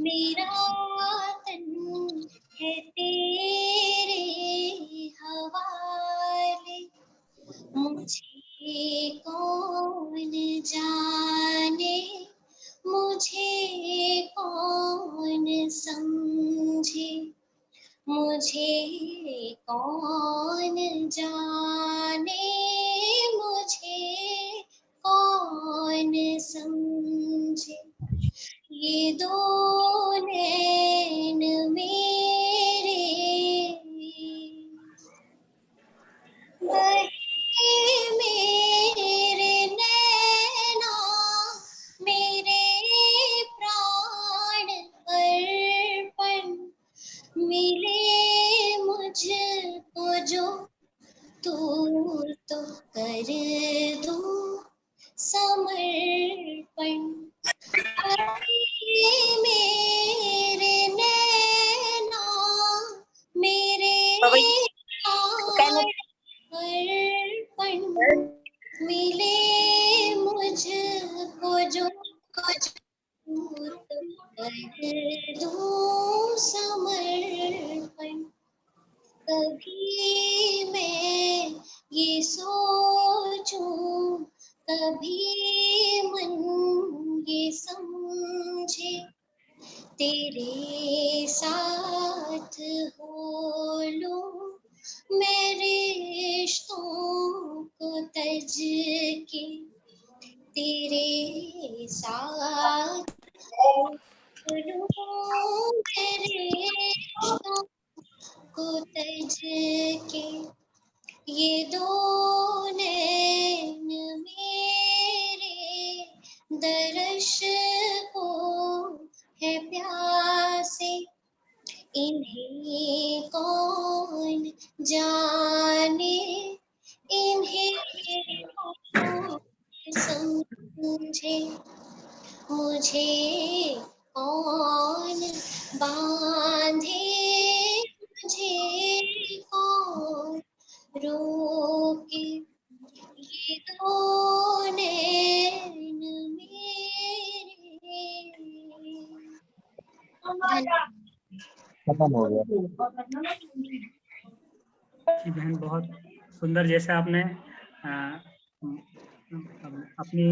मेरा तन है तेरे हवाले, मुझे कौन जाने, मुझे कौन समझे, मुझे कौन जाने, मुझे कौन समझे। ये दो नैन मेरे बहे मेरे नैना, मेरे प्राण अर्पण, मिले मुझको जो तू तो कर दूं समर्पण। मेरे नैना, मेरे अर्पण, मिले मुझको जो कर दूं समर्पण। कभी मैं ये सोचूं, कभी मन ये समझे, तेरे साथ हो लूं मैं रिश्तों को तज के, तेरे साथ हो लूं मैं रिश्तों को तज के। ये दो नैन मेरे दर्श को है प्यासे, इन्हें कौन जाने, इन्हें कौन समझे, मुझे कौन बांधे, मुझे कौन रोके। ये दो नैन मेरे। खत्म हो गया। जी बहन, बहुत सुंदर। जैसे आपने अपनी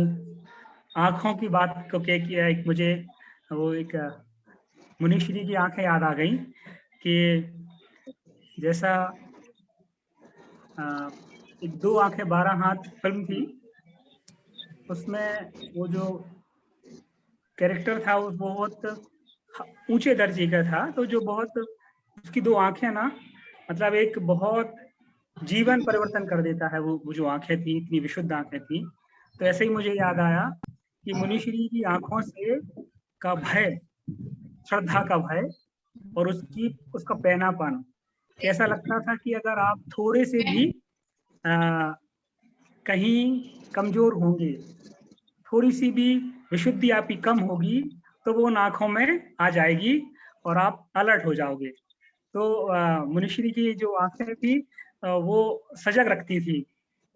आँखों की बात को क्या किया, एक मुझे वो एक मुनीश्री की आंखें याद आ गई कि जैसा एक 2 आंखें 12 हाथ फिल्म थी, उसमें वो जो कैरेक्टर था वो बहुत ऊंचे दर्जे का था। तो जो बहुत उसकी 2 आंखें ना, मतलब एक बहुत जीवन परिवर्तन कर देता है वो जो आंखें थी, इतनी विशुद्ध आंखें थी। तो ऐसे ही मुझे याद आया कि मुनीश्री की आंखों से का भय, श्रद्धा का भय और उसका पैनापन, ऐसा लगता था कि अगर आप थोड़े से भी कहीं कमजोर होंगे, थोड़ी सी भी विशुद्धि आपकी कम होगी, तो वो आंखों में आ जाएगी और आप अलर्ट हो जाओगे। तो मुनीश्री की जो आंखें थी वो सजग रखती थी,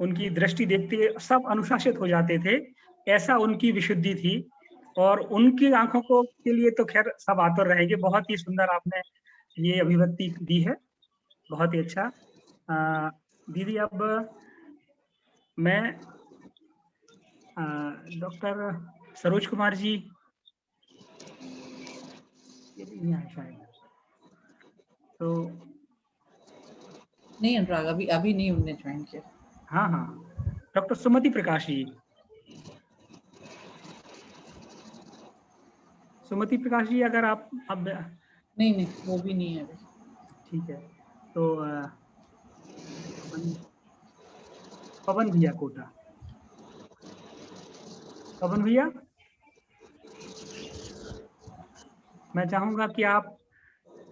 उनकी दृष्टि देखते सब अनुशासित हो जाते थे, ऐसा उनकी विशुद्धि थी। और उनकी आंखों को के लिए तो खैर सब आतुर रहेंगे। बहुत ही सुंदर आपने ये अभिव्यक्ति दी है, बहुत ही अच्छा। दीदी, अब मैं डॉक्टर सरोज कुमार जी नहीं आए शायद, तो नहीं अनुराग, अभी नहीं उन्होंने ज्वाइन किया। हाँ हाँ, डॉक्टर सुमति प्रकाश जी, सुमति प्रकाश जी, अगर आप अब नहीं वो भी नहीं है अभी। ठीक है, तो पवन भैया कोटा, पवन भैया, मैं चाहूंगा कि आप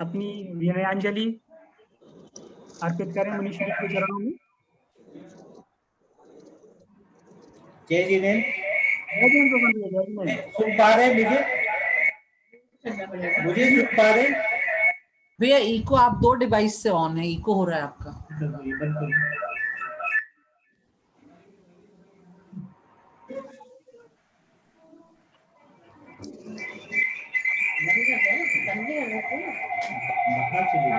अपनी विनयांजलि अर्पित करें मुनीश्री के चरणों में। जय जी ने जय जय पवन भैया, जय जय। सुन पा रहे मुझे सुन पा रहे भैया? इको आप 2 डिवाइस से ऑन है, इको हो रहा है आपका। कहाँ से मिली?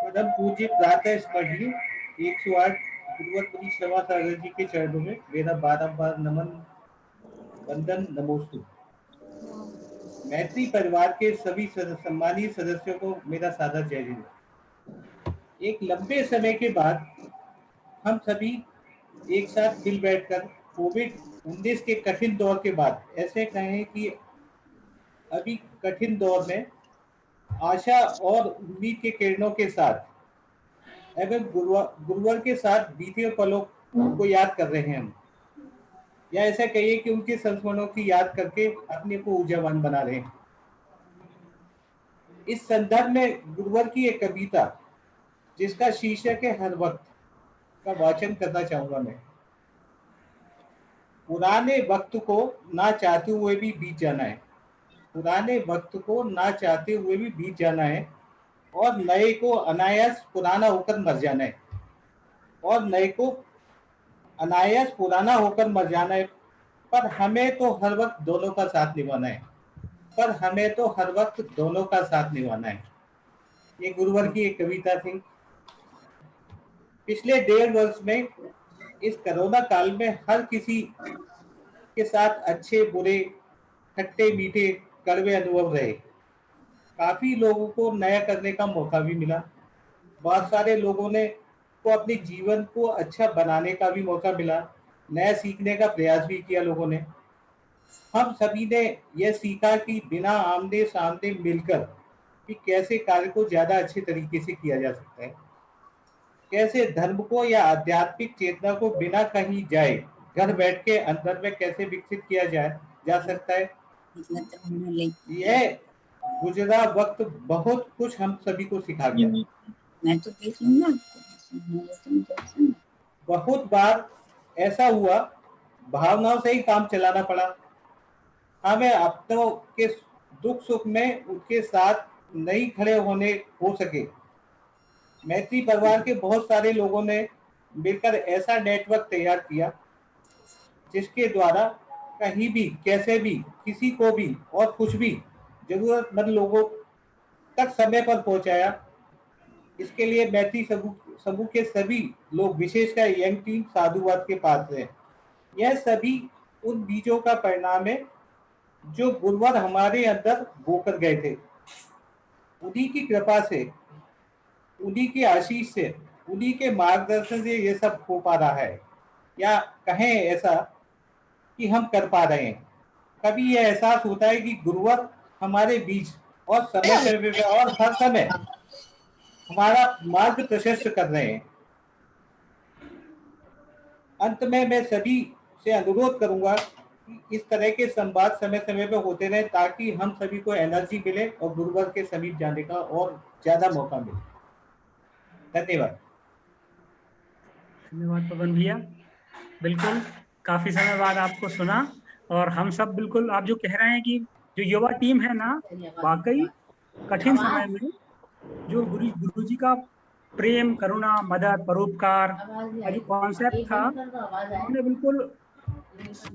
परम पूज्य प्रातः स्मरणीय 108 गुरुवर मुनि श्रवा सागर जी के चरणों में मेरा बारंबार नमन वंदन नमोस्तु। मैत्री परिवार के सभी सम्मानित सदस्यों को मेरा सादर जय हिंद। एक लंबे समय के बाद हम सभी एक साथ मिल बैठकर कोविड-19 के कठिन दौर के बाद ऐसे कहें कि अभी कठिन दौर में आशा और उम्मीद के किरणों के साथ एवं गुरुवर के साथ बीते पलों को याद कर रहे हैं हम, या ऐसा कहिए कि उनके संस्मरणों की याद करके अपने को ऊर्जावान बना रहे हैं। इस संदर्भ में गुरुवर की एक कविता जिसका शीर्षक है हर वक्त का वाचन करना चाहूंगा मैं। पुराने वक्त को ना चाहते हुए भी बीत जाना है, पुराने वक्त को ना चाहते हुए भी बीत जाना है, और नए को अनायास पुराना होकर मर जाना है, और नए को अनायास पुराना होकर मर जाना है। पर हमें तो हर वक्त दोनों का साथ निभाना है, पर हमें तो हर वक्त दोनों का साथ निभाना है। ये गुरुवर की एक कविता थी। पिछले 1.5 वर्ष में इस कोरोना काल में हर किसी के साथ अच्छे बुरे, खट्टे मीठे, कड़वे अनुभव रहे। काफी लोगों को नया करने का मौका भी मिला। बहुत सारे लोगों ने को अपने जीवन को अच्छा बनाने का भी मौका मिला, नया सीखने का प्रयास भी किया लोगों ने। हम सभी ने यह सीखा कि बिना आमने सामने मिलकर कि कैसे कार्य को ज्यादा अच्छे तरीके से किया जा सकता है, कैसे धर्म को या आध्यात्मिक चेतना को बिना कहीं जाए घर बैठ के अंदर में कैसे विकसित किया जा सकता है। यह गुजरा वक्त बहुत कुछ हम सभी को सिखा गया। मैं तो देख लूंगा। बहुत बार ऐसा हुआ भावनाओं से ही काम चलाना पड़ा। हमें अपनों के दुख सुख में उनके साथ नहीं खड़े हो सके। मैत्री परिवार के बहुत सारे लोगों ने मिलकर ऐसा नेटवर्क तैयार किया जिसके द्वारा कहीं भी कैसे भी किसी को भी और कुछ भी जरूरतमंद लोगों तक समय पर पहुंचाया। इसके लिए मैत्री समूह के सभी लोग, विशेषकर यंग टीम, साधुवाद के पात्र हैं। यह सभी उन बीजों का परिणाम है जो गुरुवर हमारे अंदर बोकर गए थे। उन्हीं की कृपा से, उन्हीं के आशीष से, उन्हीं के मार्गदर्शन से ये सब हो पा रहा है, या कहें ऐसा कि हम कर पा रहे हैं। कभी यह एहसास होता है कि गुरुवर हमारे बीच और समय पे और हर समय हमारा मार्ग प्रशस्त कर रहे हैं। अंत में मैं सभी से अनुरोध करूंगा कि इस तरह के संवाद समय समय पर होते रहे ताकि हम सभी को एनर्जी मिले और गुरुवर के समीप जाने का और ज्यादा मौका मिले। धन्यवाद। धन्यवाद पवन भैया। बिल्कुल काफी समय बाद आपको सुना, और हम सब बिल्कुल आप जो कह रहे हैं कि जो युवा टीम है ना, वाकई कठिन समय में जो गुरु जी का प्रेम, करुणा, मदद, परोपकार का जो कॉन्सेप्ट था, उन्होंने बिल्कुल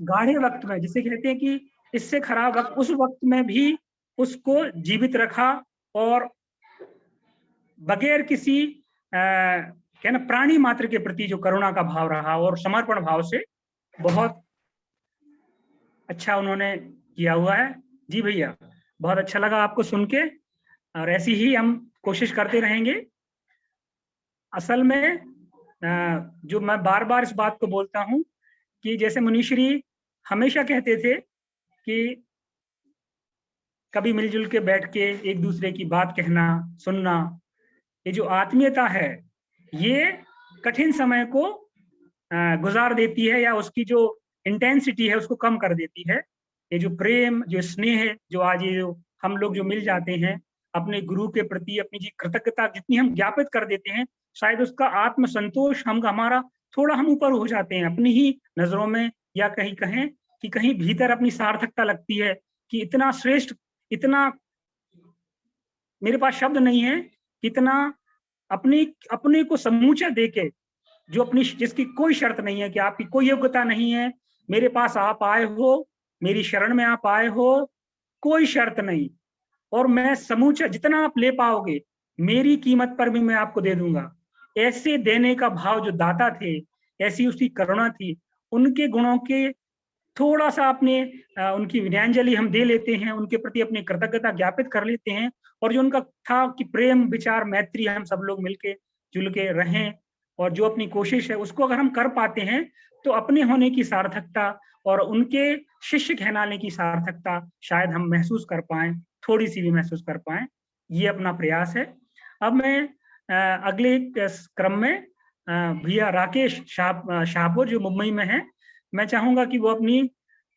गाढ़े वक्त में, जिसे कहते हैं कि इससे खराब वक्त, उस वक्त में भी उसको जीवित रखा, और बगैर किसी कहना प्राणी मात्र के प्रति जो करुणा का भाव रहा और समर्पण भाव से बहुत अच्छा उन्होंने किया हुआ है। जी भैया, बहुत अच्छा लगा आपको सुन के, और ऐसी ही हम कोशिश करते रहेंगे। असल में जो मैं बार बार इस बात को बोलता हूं कि जैसे मुनीश्री हमेशा कहते थे कि कभी मिलजुल के बैठ के एक दूसरे की बात कहना, सुनना, ये जो आत्मीयता है ये कठिन समय को गुजार देती है, या उसकी जो इंटेंसिटी है उसको कम कर देती है। ये जो प्रेम, जो स्नेह है, जो आज ये जो हम लोग जो मिल जाते हैं अपने गुरु के प्रति, अपनी जी कृतज्ञता जितनी हम ज्ञापित कर देते हैं, शायद उसका आत्म संतोष हमारा थोड़ा हम ऊपर हो जाते हैं अपनी ही नजरों में, या कहीं कहें कि कहीं भीतर अपनी सार्थकता लगती है कि इतना श्रेष्ठ, इतना मेरे पास शब्द नहीं है, इतना अपने को समूचा देके, जो अपनी, जिसकी कोई शर्त नहीं है कि आपकी कोई योग्यता नहीं है, मेरे पास आप आए हो, मेरी शरण में आप आए हो, कोई शर्त नहीं, और मैं समूचा जितना आप ले पाओगे मेरी कीमत पर भी मैं आपको दे दूंगा। ऐसे देने का भाव जो दाता थे, ऐसी उसकी करुणा थी। उनके गुणों के थोड़ा सा अपने उनकी विनयांजलि हम दे लेते हैं, उनके प्रति अपनी कृतज्ञता ज्ञापित कर लेते हैं, और जो उनका था कि प्रेम विचार मैत्री हम सब लोग मिलके जुल के रहें, और जो अपनी कोशिश है उसको अगर हम कर पाते हैं तो अपने होने की सार्थकता और उनके शिष्य कहलाने की सार्थकता शायद हम महसूस कर पाएं, थोड़ी सी भी महसूस कर पाएं। ये अपना प्रयास है। अब मैं अगले क्रम में भैया राकेश शाहपुर जो मुंबई में है, मैं चाहूंगा कि वो अपनी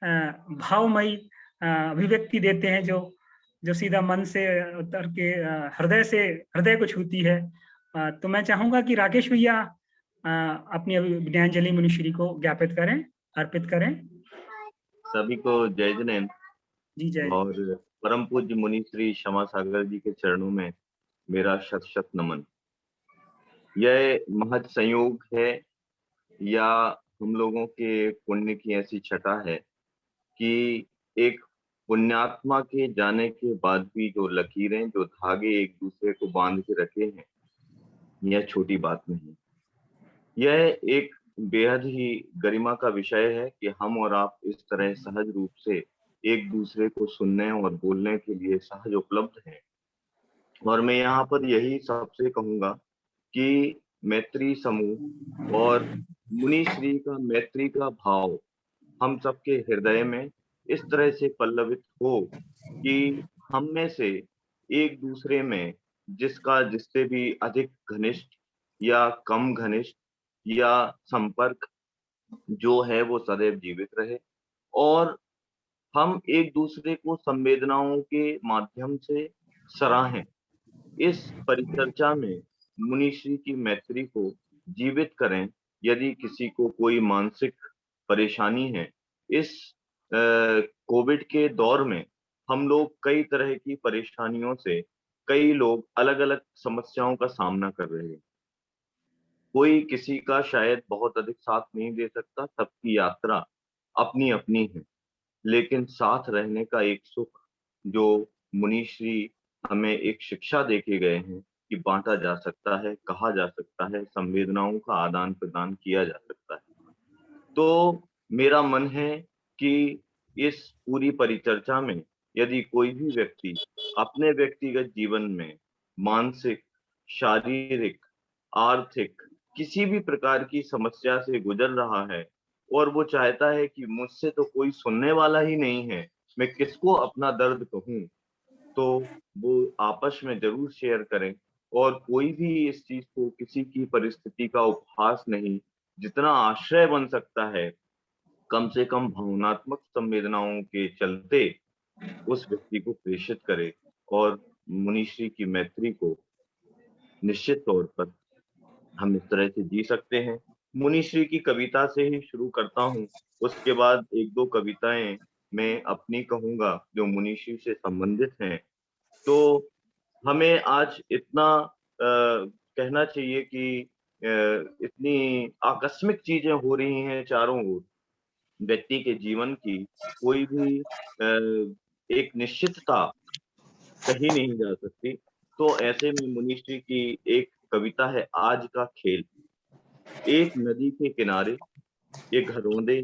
भावमयी अभिव्यक्ति देते हैं जो सीधा मन से उतर के हृदय को छूती है। तो मैं चाहूंगा कि राकेश भैया अपनी विनयांजलि मुनिश्री को ज्ञापित करें, अर्पित करें। सभी को जय जैन जी जय। और परम पूज्य मुनि श्री क्षमा सागर जी के चरणों में मेरा शत शत नमन। यह महत् संयोग है या हम लोगों के पुण्य की ऐसी छटा है कि एक पुण्यात्मा के जाने के बाद भी जो लकीरें, जो धागे एक दूसरे को बांध के रखे हैं, यह छोटी बात नहीं। यह एक बेहद ही गरिमा का विषय है कि हम और आप इस तरह सहज रूप से एक दूसरे को सुनने और बोलने के लिए सहज उपलब्ध हैं। और मैं यहाँ पर यही सबसे कहूंगा कि मैत्री समूह और मुनि श्री का मैत्री का भाव हम सबके हृदय में इस तरह से पल्लवित हो कि हम में से एक दूसरे में जिसका जिससे भी अधिक घनिष्ठ या कम घनिष्ठ या संपर्क जो है वो सदैव जीवित रहे, और हम एक दूसरे को संवेदनाओं के माध्यम से सराहें। इस परिचर्चा में मुनिश्री की मैत्री को जीवित करें। यदि किसी को कोई मानसिक परेशानी है, इस कोविड के दौर में हम लोग कई तरह की परेशानियों से, कई लोग अलग अलग समस्याओं का सामना कर रहे हैं। कोई किसी का शायद बहुत अधिक साथ नहीं दे सकता, सबकी यात्रा अपनी अपनी है, लेकिन साथ रहने का एक सुख जो मुनिश्री हमें एक शिक्षा देके गए हैं कि बांटा जा सकता है, कहा जा सकता है, संवेदनाओं का आदान प्रदान किया जा सकता है। तो मेरा मन है कि इस पूरी परिचर्चा में यदि कोई भी व्यक्ति अपने व्यक्तिगत जीवन में मानसिक, शारीरिक, आर्थिक किसी भी प्रकार की समस्या से गुजर रहा है और वो चाहता है कि मुझसे तो कोई सुनने वाला ही नहीं है, मैं किसको अपना दर्द कहूं, तो वो आपस में जरूर शेयर करें। और कोई भी इस चीज को किसी की परिस्थिति का उपहास नहीं, जितना आश्रय बन सकता है, कम से कम भावनात्मक संवेदनाओं के चलते उस व्यक्ति को प्रेषित करे और मुनिश्री की मैत्री को निश्चित तौर पर हम इस तरह से जी सकते हैं। मुनिश्री की कविता से ही शुरू करता हूँ, उसके बाद एक दो कविताएं मैं अपनी कहूंगा जो मुनिश्री से संबंधित हैं। तो हमें आज इतना कहना चाहिए कि इतनी आकस्मिक चीजें हो रही हैं चारों ओर व्यक्ति के जीवन की, कोई भी एक निश्चितता कहीं नहीं जा सकती। तो ऐसे में मुनिश्री की एक कविता है, आज का खेल। एक नदी के किनारे ये घरौंदे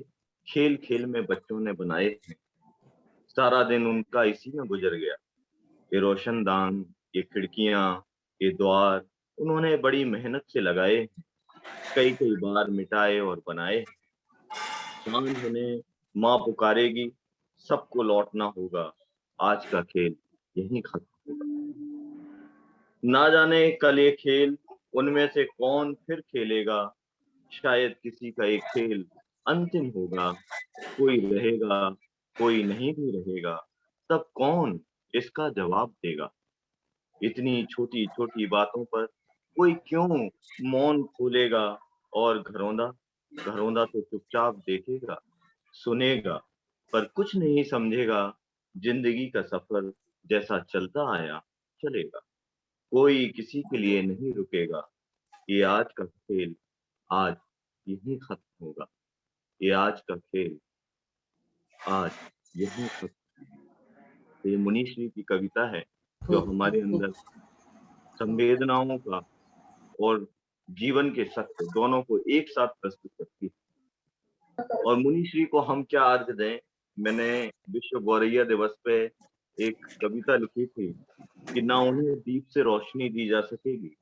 खेल खेल में बच्चों ने बनाए हैं, सारा दिन उनका इसी में गुजर गया। ये रोशनदान, ये खिड़कियां, ये द्वार उन्होंने बड़ी मेहनत से लगाए हैं, कई कई बार मिटाए और बनाए। सांझ होने माँ पुकारेगी, सबको लौटना होगा, आज का खेल यहीं खत्म होगा। ना जाने कल ये खेल उनमें से कौन फिर खेलेगा, शायद किसी का एक खेल अंतिम होगा। कोई रहेगा, कोई नहीं भी रहेगा, तब कौन इसका जवाब देगा। इतनी छोटी छोटी बातों पर कोई क्यों मौन खोलेगा, और घरौंदा घरौंदा तो चुपचाप देखेगा, सुनेगा, पर कुछ नहीं समझेगा। जिंदगी का सफर जैसा चलता आया चलेगा, कोई किसी के लिए नहीं रुकेगा। ये आज का खेल आज यहीं खत्म होगा, ये आज का खेल आज यहीं खत्म। ये मुनीश्री की कविता है जो हमारे अंदर संवेदनाओं का और जीवन के सत्य दोनों को एक साथ प्रस्तुत करती है। और मुनीश्री को हम क्या अर्घ दें? मैंने विश्व गौरैया दिवस पे एक कविता लिखी थी कि ना उन्हें दीप से रोशनी दी जा सकेगी,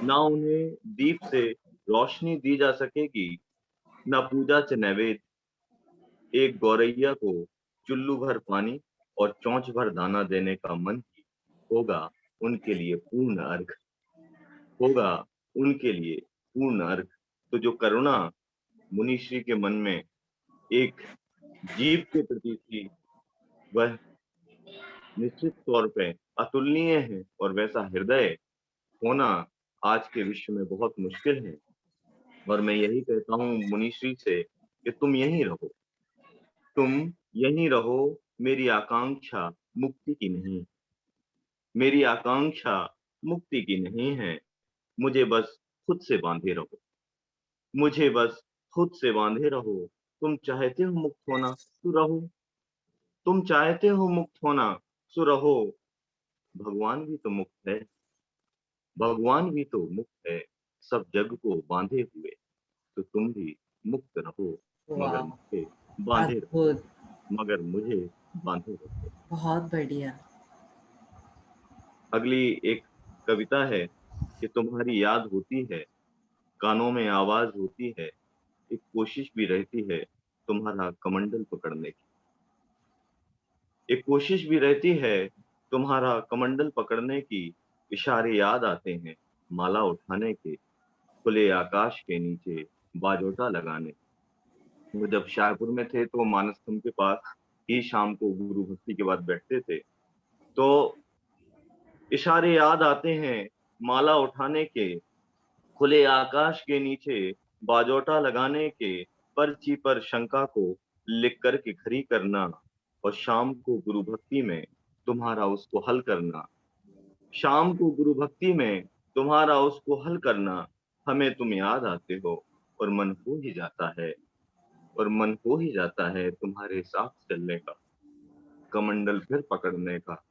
ना उन्हें दीप से रोशनी दी जा सकेगी, ना पूजा च नैवेद्य। एक गौरैया को चुल्लू भर पानी और चोंच भर दाना देने का मन ही होगा उनके लिए पूर्ण अर्घ, होगा उनके लिए पूर्ण अर्घ। तो जो करुणा मुनीश्री के मन में एक जीव के प्रति थी वह निश्चित तौर पे अतुलनीय है, और वैसा हृदय होना आज के विश्व में बहुत मुश्किल है। और मैं यही कहता हूँ मुनीश्री से कि तुम यहीं रहो, तुम यहीं रहो। मेरी आकांक्षा मुक्ति की नहीं, मेरी आकांक्षा मुक्ति की नहीं है। मुझे बस खुद से बांधे रहो, मुझे बस खुद से बांधे रहो। तुम चाहते हो मुक्त होना तो रहो, तुम चाहते हो मुक्त होना सो रहो। भगवान भी तो मुक्त है, भगवान भी तो मुक्त है, सब जग को बांधे हुए। तो तुम भी मुक्त रहो, मगर वाह, मुझे बांधे रहो, अद्भुत, मगर मुझे बांधे रहो। बहुत बढ़िया। अगली एक कविता है कि तुम्हारी याद होती है, कानों में आवाज होती है, एक कोशिश भी रहती है तुम्हारा कमंडल पकड़ने की, एक कोशिश भी रहती है तुम्हारा कमंडल पकड़ने की। इशारे याद आते हैं माला उठाने के, खुले आकाश के नीचे बाजोटा लगाने। वो जब शाहपुर में थे तो मानस स्तंभ के पास ही शाम को गुरु भक्ति के बाद बैठते थे। तो इशारे याद आते हैं माला उठाने के, खुले आकाश के नीचे बाजोटा लगाने के, पर्ची पर शंका को लिख कर के खरी करना, और शाम को गुरु भक्ति में तुम्हारा उसको हल करना। शाम को गुरु भक्ति में तुम्हारा उसको हल करना। हमें तुम याद आते हो और मन हो ही जाता है, और मन हो ही जाता है तुम्हारे साथ चलने का, कमंडल फिर पकड़ने का।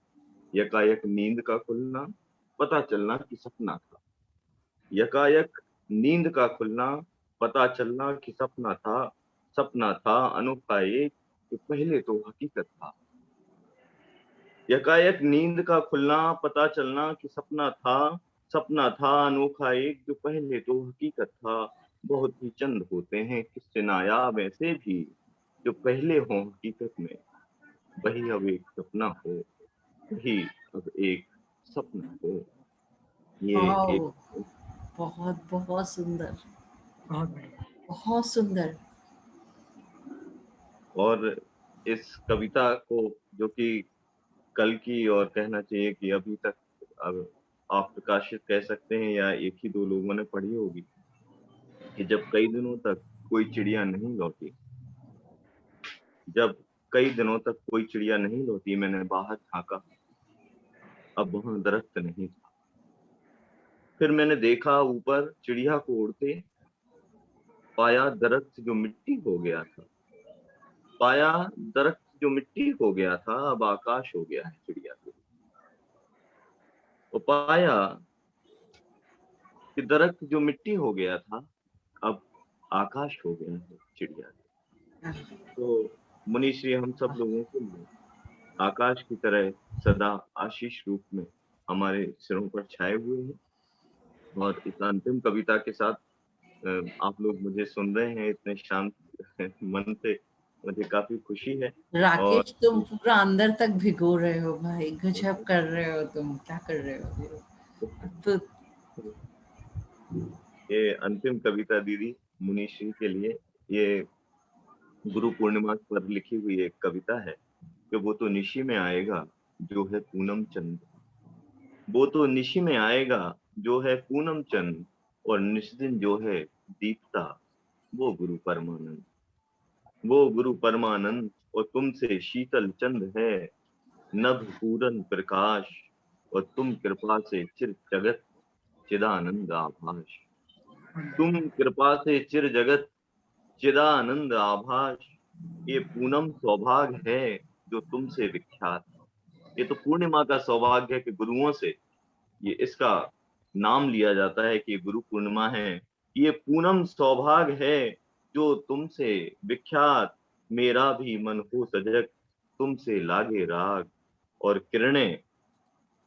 यकायक नींद का खुलना, पता चलना कि सपना था। यकायक नींद का खुलना, पता चलना कि सपना था। सपना था अनोखा एक, जो पहले तो हकीकत था। यकायक नींद का खुलना, पता चलना कि सपना था। सपना था अनोखा एक, जो पहले तो हकीकत था। बहुत ही चंद होते हैं किससे नायाब ऐसे भी, जो पहले हों हकीकत में। वही अब एक सपना हो, वही अब एक सपना हो। ये वाओ, एक बहुत बहुत सुंदर, बहुत बढ़िया। बहुत सुंदर। और इस कविता को जो कि कल की, और कहना चाहिए कि अभी तक अब आप प्रकाशित कह सकते हैं या एक ही दो लोगों ने पढ़ी होगी, कि जब कई दिनों तक कोई चिड़िया नहीं लौटी, जब कई दिनों तक कोई चिड़िया नहीं लौटी, मैंने बाहर झांका, अब वहां दरख्त नहीं था। फिर मैंने देखा ऊपर चिड़िया को उड़ते, पाया दरख्त जो मिट्टी हो गया था। पाया दरख्त जो मिट्टी हो गया था, अब आकाश हो गया है चिड़िया को। वो पाया कि दरख्त जो मिट्टी हो गया था, अब आकाश हो गया है चिड़िया का। तो मुनीश्री हम सब लोगों के लिए आकाश की तरह सदा आशीष रूप में हमारे सिरों पर छाए हुए हैं। और इस अंतिम कविता के साथ आप लोग मुझे सुन रहे हैं इतने शांत मन से, मुझे काफी खुशी है। और राकेश, तुम पूरा अंदर तक भिगो रहे हो भाई, गजब कर रहे हो तुम, क्या कर रहे हो? अद्भुत। ये अंतिम कविता दीदी मुनीश्री के लिए, ये गुरु पूर्णिमा पर लिखी हुई एक कविता है कि वो तो निशी में आएगा जो है पूनम चंद, वो तो निशी में आएगा जो है पूनम चंद, और निस्दिन जो है दीप्ता वो गुरु परमानंद, वो गुरु परमानंद। और तुमसे शीतल चंद है नभ पूरन प्रकाश, और तुम कृपा से चिर जगत चिदानंद आभास। तुम कृपा से चिर जगत चिदानंद आभास। ये पूनम सौभाग्य है जो तुमसे विख्यात, ये तो पूर्णिमा का सौभाग्य है कि गुरुओं से ये इसका नाम लिया जाता है कि गुरु पूर्णिमा है। ये पूनम सौभाग्य है जो तुमसे विख्यात, मेरा भी मन हो सजग, तुमसे लागे राग। और किरणें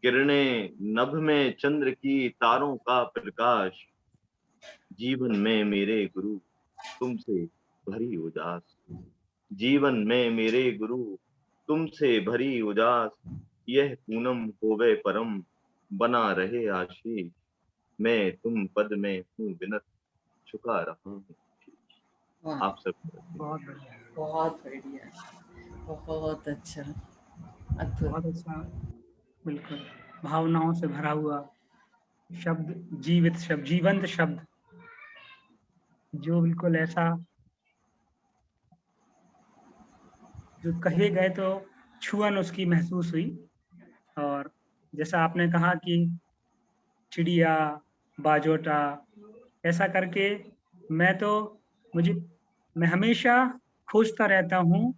किरणें नभ में चंद्र की, तारों का प्रकाश, जीवन में मेरे गुरु तुमसे भरी उदास। जीवन में मेरे गुरु तुमसे भरी उदास, यह पूनम होवे परम, बना रहे आशीष। मैं तुम पद में हूँ विनत, झुका रहा हूँ। वाह, आप सब बहुत बढ़िया, बहुत बढ़िया, बहुत अच्छा, अद्भुत। बहुत अच्छा, बिल्कुल भावनाओं से भरा हुआ शब्द, जीवित शब्द, जीवंत शब्द, जो बिल्कुल ऐसा जो कहे गए तो छुअन उसकी महसूस हुई। और जैसा आपने कहा कि चिड़िया, बाजोटा, ऐसा करके मैं हमेशा खोजता रहता हूँ।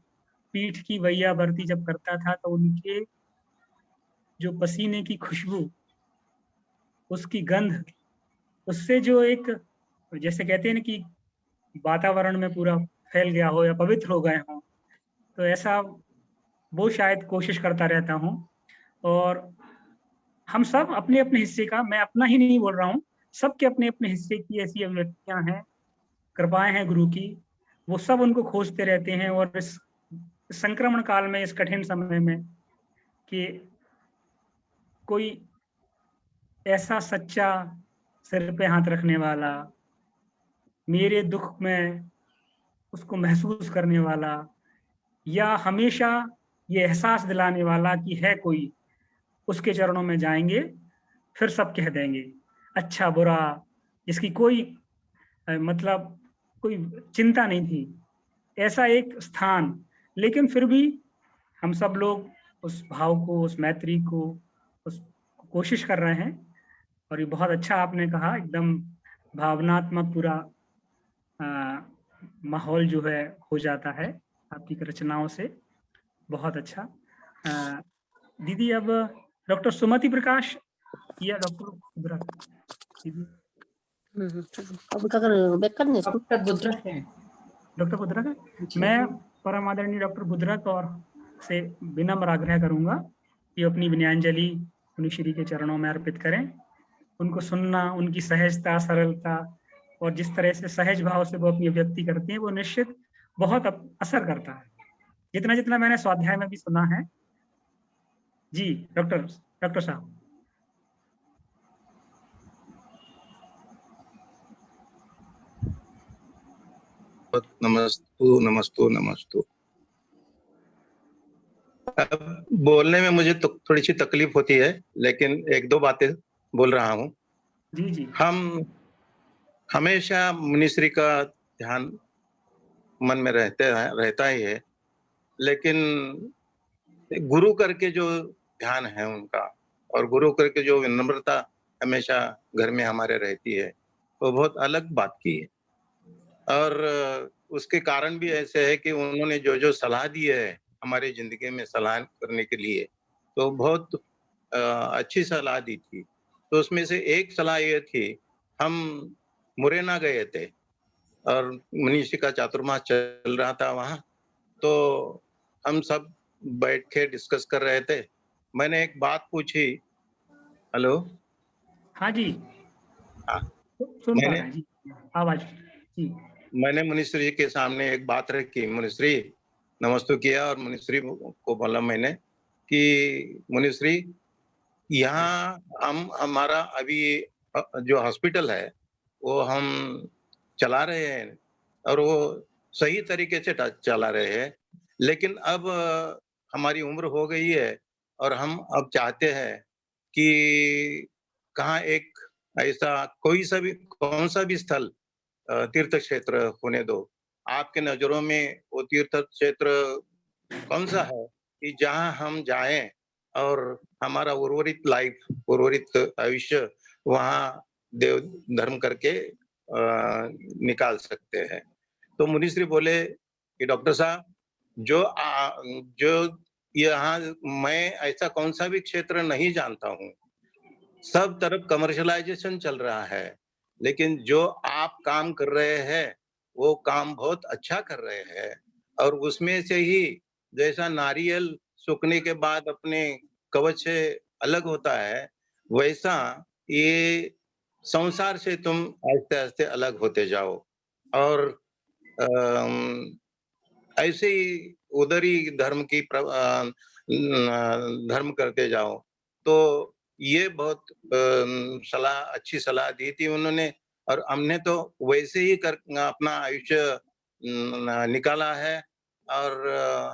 पीठ की वैया भरती जब करता था तो उनके जो पसीने की खुशबू, उसकी गंध, उससे जो एक, जैसे कहते हैं ना कि वातावरण में पूरा फैल गया हो या पवित्र हो गए हों, तो ऐसा वो शायद कोशिश करता रहता हूँ। और हम सब अपने अपने हिस्से का, मैं अपना ही नहीं बोल रहा हूँ, सबके अपने अपने हिस्से की ऐसी अभिव्यक्तियां हैं, कृपाएं हैं गुरु की, वो सब उनको खोजते रहते हैं। और इस संक्रमण काल में, इस कठिन समय में, कि कोई ऐसा सच्चा सिर पे हाथ रखने वाला, मेरे दुख में उसको महसूस करने वाला, या हमेशा ये एहसास दिलाने वाला कि है कोई, उसके चरणों में जाएंगे, फिर सब कह देंगे, अच्छा बुरा, जिसकी कोई मतलब कोई चिंता नहीं थी, ऐसा एक स्थान। लेकिन फिर भी हम सब लोग उस भाव को, उस मैत्री को, उस कोशिश कर रहे हैं। और ये बहुत अच्छा आपने कहा, एकदम भावनात्मक पूरा माहौल जो है हो जाता है आपकी रचनाओं से। बहुत अच्छा। दीदी, अब डॉक्टर सुमति प्रकाश या डॉक्टर खुदरा, दीदी डॉक्टर बुद्रक है। डॉक्टर बुद्रक, जी। मैं परम आदरणीय डॉक्टर बुद्रक और से विनम्र आग्रह करूंगा कि अपनी विनयांजलि मुनिश्री के चरणों में अर्पित करें। उनको सुनना, उनकी सहजता, सरलता और जिस तरह से सहज भाव से वो अपनी अभिव्यक्ति करती हैं, वो निश्चित बहुत असर करता है, जितना जितना मैंने स्वाध्याय में भी सुना है। जी डॉक्टर साहब। नमस्तु। अब बोलने में मुझे तो थोड़ी सी तकलीफ होती है, लेकिन एक दो बातें बोल रहा हूँ। जी। हम हमेशा मुनिश्री का ध्यान मन में रहता ही है, लेकिन गुरु करके जो ध्यान है उनका, और गुरु करके जो विनम्रता हमेशा घर में हमारे रहती है, वो बहुत अलग बात की है। और उसके कारण भी ऐसे है कि उन्होंने जो जो सलाह दी है हमारी जिंदगी में सलाह करने के लिए, तो बहुत अच्छी सलाह दी थी। तो उसमें से एक सलाह ये थी, हम मुरैना गए थे और मनीषी का चातुर्मास चल रहा था वहाँ, तो हम सब बैठ के डिस्कस कर रहे थे। मैंने एक बात पूछी। हेलो। हाँ जी। हाँ, सुन पा रहे हैं जी, आवाज जी। मैंने मुनिश्री के सामने एक बात रखी, मुनिश्री नमस्ते किया, और मुनिश्री को बोला मैंने कि मुनिश्री, यहाँ हमारा अभी जो हॉस्पिटल है वो हम चला रहे हैं, और वो सही तरीके से चला रहे हैं, लेकिन अब हमारी उम्र हो गई है और हम अब चाहते हैं कि कहाँ एक ऐसा कौन सा भी स्थल तीर्थ क्षेत्र होने दो। आपके नजरों में वो तीर्थ क्षेत्र कौन सा है कि जहां हम जाएं और हमारा उर्वरित आयुष्य वहां देव धर्म करके निकाल सकते हैं। तो मुनिश्री बोले कि डॉक्टर साहब, जो यहाँ मैं ऐसा कौन सा भी क्षेत्र नहीं जानता हूँ, सब तरफ कमर्शलाइजेशन चल रहा है, लेकिन जो आप काम कर रहे हैं वो काम बहुत अच्छा कर रहे हैं। और उसमें से ही जैसा नारियल सूखने के बाद अपने कवच से अलग होता है, वैसा ये संसार से तुम आहिस्ते आहिस्ते अलग होते जाओ और ऐसे ही उधर ही धर्म करते जाओ। तो ये बहुत अच्छी सलाह दी थी उन्होंने, और हमने तो वैसे ही कर अपना आयुष्य निकाला है। और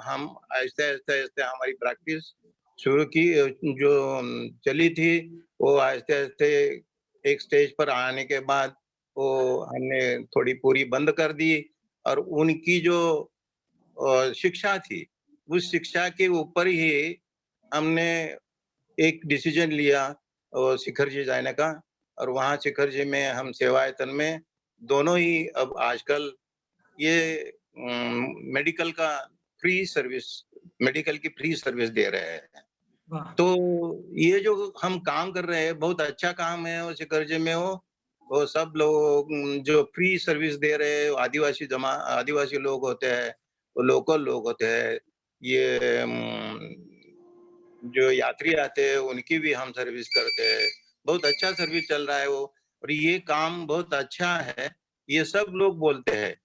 हम आहिस्ते आहिस्ते आहिस्ते हमारी प्रैक्टिस शुरू की, जो चली थी वो आहिस्ते आहिस्ते एक स्टेज पर आने के बाद वो हमने थोड़ी पूरी बंद कर दी। और उनकी जो शिक्षा थी, उस शिक्षा के ऊपर ही हमने एक डिसीजन लिया शिखर जी जाने का। और वहाँ शिखर जी में हम सेवायतन में दोनों ही अब आजकल ये मेडिकल का फ्री सर्विस, मेडिकल की फ्री सर्विस दे रहे हैं। वाह। तो ये जो हम काम कर रहे हैं बहुत अच्छा काम है। वो शिखर जी में वो सब लोग जो फ्री सर्विस दे रहे हैं, आदिवासी लोग होते हैं, वो लोकल लोग होते हैं, ये जो यात्री आते हैं उनकी भी हम सर्विस करते हैं। बहुत अच्छा सर्विस चल रहा है वो, और ये काम बहुत अच्छा है, ये सब लोग बोलते हैं।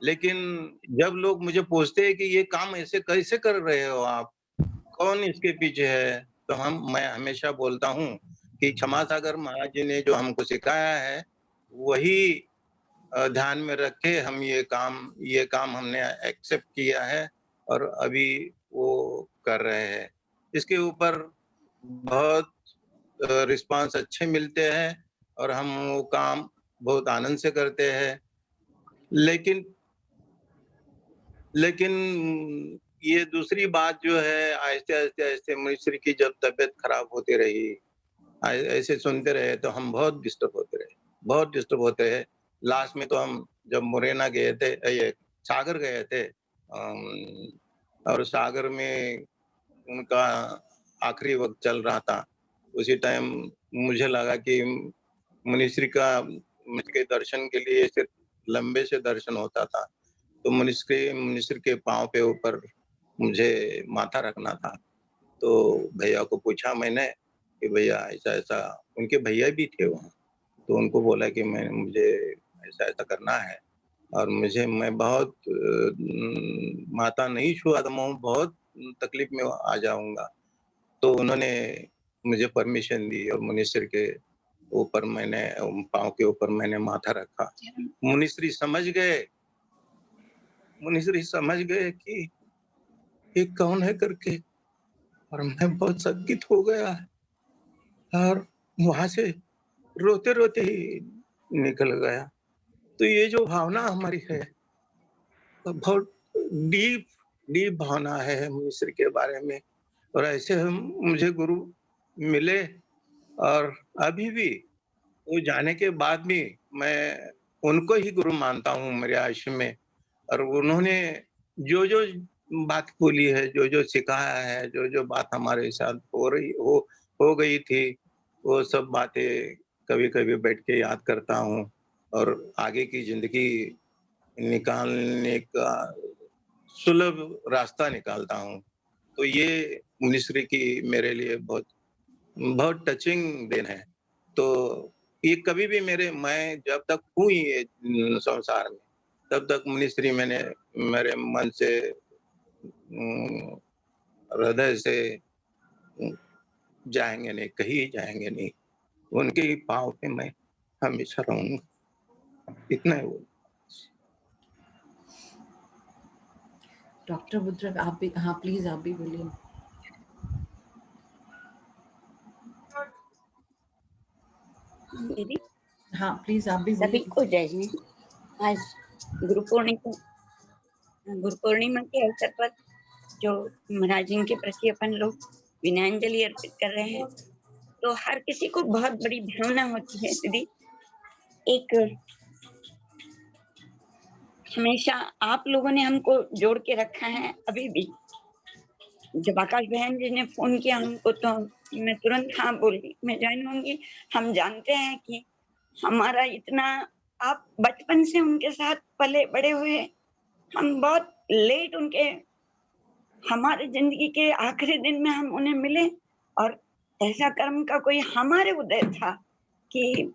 लेकिन जब लोग मुझे पूछते हैं कि ये काम ऐसे कैसे कर रहे हो आप, कौन इसके पीछे है, तो मैं हमेशा बोलता हूँ कि क्षमा सागर महाराज जी ने जो हमको सिखाया है वही ध्यान में रख के हम ये काम हमने एक्सेप्ट किया है और अभी वो कर रहे हैं। इसके ऊपर बहुत रिस्पांस अच्छे मिलते हैं और हम वो काम बहुत आनंद से करते हैं। लेकिन ये दूसरी बात जो है, आहिस्ते-आहिस्ते मिस्र की जब तबीयत खराब होती रही, ऐसे सुनते रहे तो हम बहुत डिस्टर्ब होते हैं। लास्ट में तो हम जब मुरैना गए थे, ये सागर गए थे, और सागर में उनका आखिरी वक़्त चल रहा था। उसी टाइम मुझे लगा कि मुनिश्री के दर्शन के लिए सिर्फ लंबे से दर्शन होता था, तो मुनिश्री के पाँव के ऊपर मुझे माथा रखना था। तो भैया को पूछा मैंने कि भैया ऐसा-ऐसा, उनके भैया भी थे वहाँ, तो उनको बोला कि मुझे ऐसा-ऐसा करना है और मैं बहुत माता नहीं छुआ तो मैं बहुत तकलीफ में आ जाऊँगा। तो उन्होंने मुझे परमिशन दी और मुनिश्री के ऊपर पाँव के ऊपर मैंने माथा रखा। मुनिश्री समझ गए कि ये कौन है करके, और मैं बहुत शंकित हो गया और वहाँ से रोते-रोते ही निकल गया। तो ये जो भावना हमारी है, बहुत डीप डीप भावना है मिस्र के बारे में। और ऐसे मुझे गुरु मिले और अभी भी वो जाने के बाद भी मैं उनको ही गुरु मानता हूँ मेरे आयुष्य में। और उन्होंने जो बात बोली है, जो सिखाया है, जो बात हमारे साथ हो गई थी, वो सब बातें कभी-कभी बैठ के याद करता हूँ और आगे की ज़िंदगी निकालने का सुलभ रास्ता निकालता हूँ। तो ये मिस्र की मेरे लिए बहुत बहुत टचिंग दिन है। तो ये कभी भी मैं जब तक हूँ ये संसार में, तब तक मिस्री मैंने मेरे मन से हृदय से जाएँगे नहीं, कहीं जाएँगे नहीं। उनके ही पाँव पे मैं हमेशा रहूँगा। इतना ही बोल। डॉक्टर बुद्रक आप भी, हाँ प्लीज आप भी बोलिए। दीदी हाँ प्लीज आप भी सभी बोलिए। को जय हिंद। आज गुरु पूर्णिमा के अवसर पर जो महाराज जी के प्रति अपन लोग विनयाञ्जलि अर्पित कर रहे हैं, तो हर किसी को बहुत बड़ी भावना होती है दीदी। एक हमेशा आप लोगों ने हमको जोड़ के रखा है अभी भी। जब आकाश बहन जी ने फोन किया हमको तो मैं तुरंत हाँ बोली, मैं ज्वाइन होंगी। हम जानते हैं कि हमारा इतना, आप बचपन से उनके साथ पले बड़े हुए, हम बहुत लेट उनके, हमारे जिंदगी के आखिरी दिन में हम उन्हें मिले, और ऐसा कर्म का कोई हमारे उदय था कि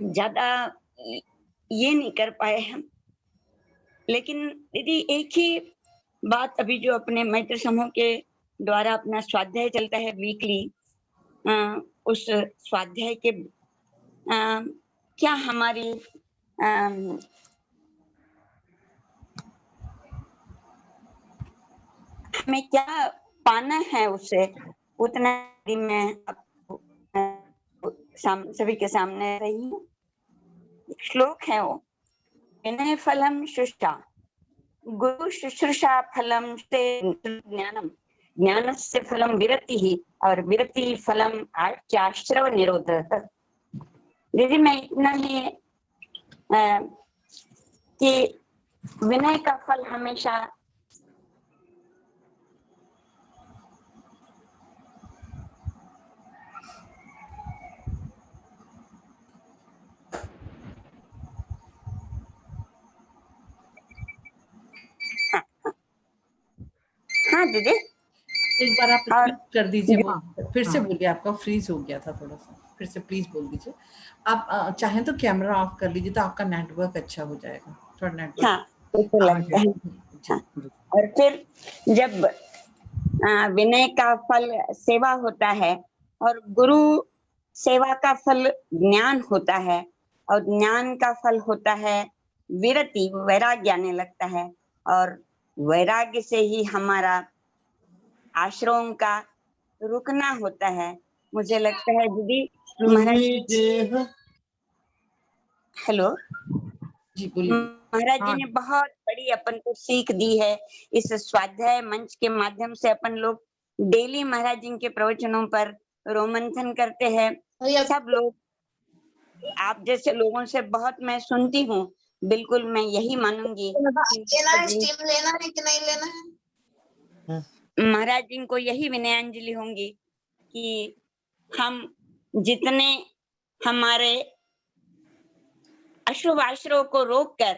ज्यादा ये नहीं कर पाए हम। लेकिन दीदी एक ही बात, अभी जो अपने मैत्र समूह के द्वारा अपना स्वाध्याय चलता है वीकली, उस स्वाध्याय के क्या हमारी हमें क्या पाना है उससे, उतना मैं सभी के सामने रही हूँ। श्लोक है वो, विनय फलम शुष्टा गुरु शुश्रूषा फलम से ज्ञानम, ज्ञानस्य फलम विरति ही, और विरति फलम आश्रव निरोध। दीदी मैं इतना ही कि विनय का फल हमेशा हाँ दीदी एक बार आप और repeat कर दीजिए वो, हाँ, फिर से हाँ। बोलिए, आपका फ्रीज हो गया था थोड़ा सा, फिर से प्लीज बोल दीजिए। आप चाहें तो कैमरा ऑफ कर लीजिए तो आपका नेटवर्क अच्छा हो जाएगा, थोड़ा नेटवर्क। हाँ तो लगता है। हाँ। और फिर जब विनय का फल सेवा होता है और गुरु सेवा का फल ज्ञान होता है, और ज्ञान का फल होता है विरति, वैराग्य आने लगता है, और वैराग्य से ही हमारा आश्रमों का रुकना होता है। मुझे लगता है दीदी महाराज, हेलो जी बोलिए। महाराज जी हाँ। ने बहुत बड़ी अपन को सीख दी है। इस स्वाध्याय मंच के माध्यम से अपन लोग डेली महाराज जी के प्रवचनों पर रोमंथन करते हैं। सब लोग, आप जैसे लोगों से बहुत मैं सुनती हूँ, बिल्कुल मैं यही मानूंगी स्टीम लेना है कि नहीं लेना है? महाराज जी को यही विनयांजलि होंगी कि हम जितने हमारे अशुभ आश्रयों को रोककर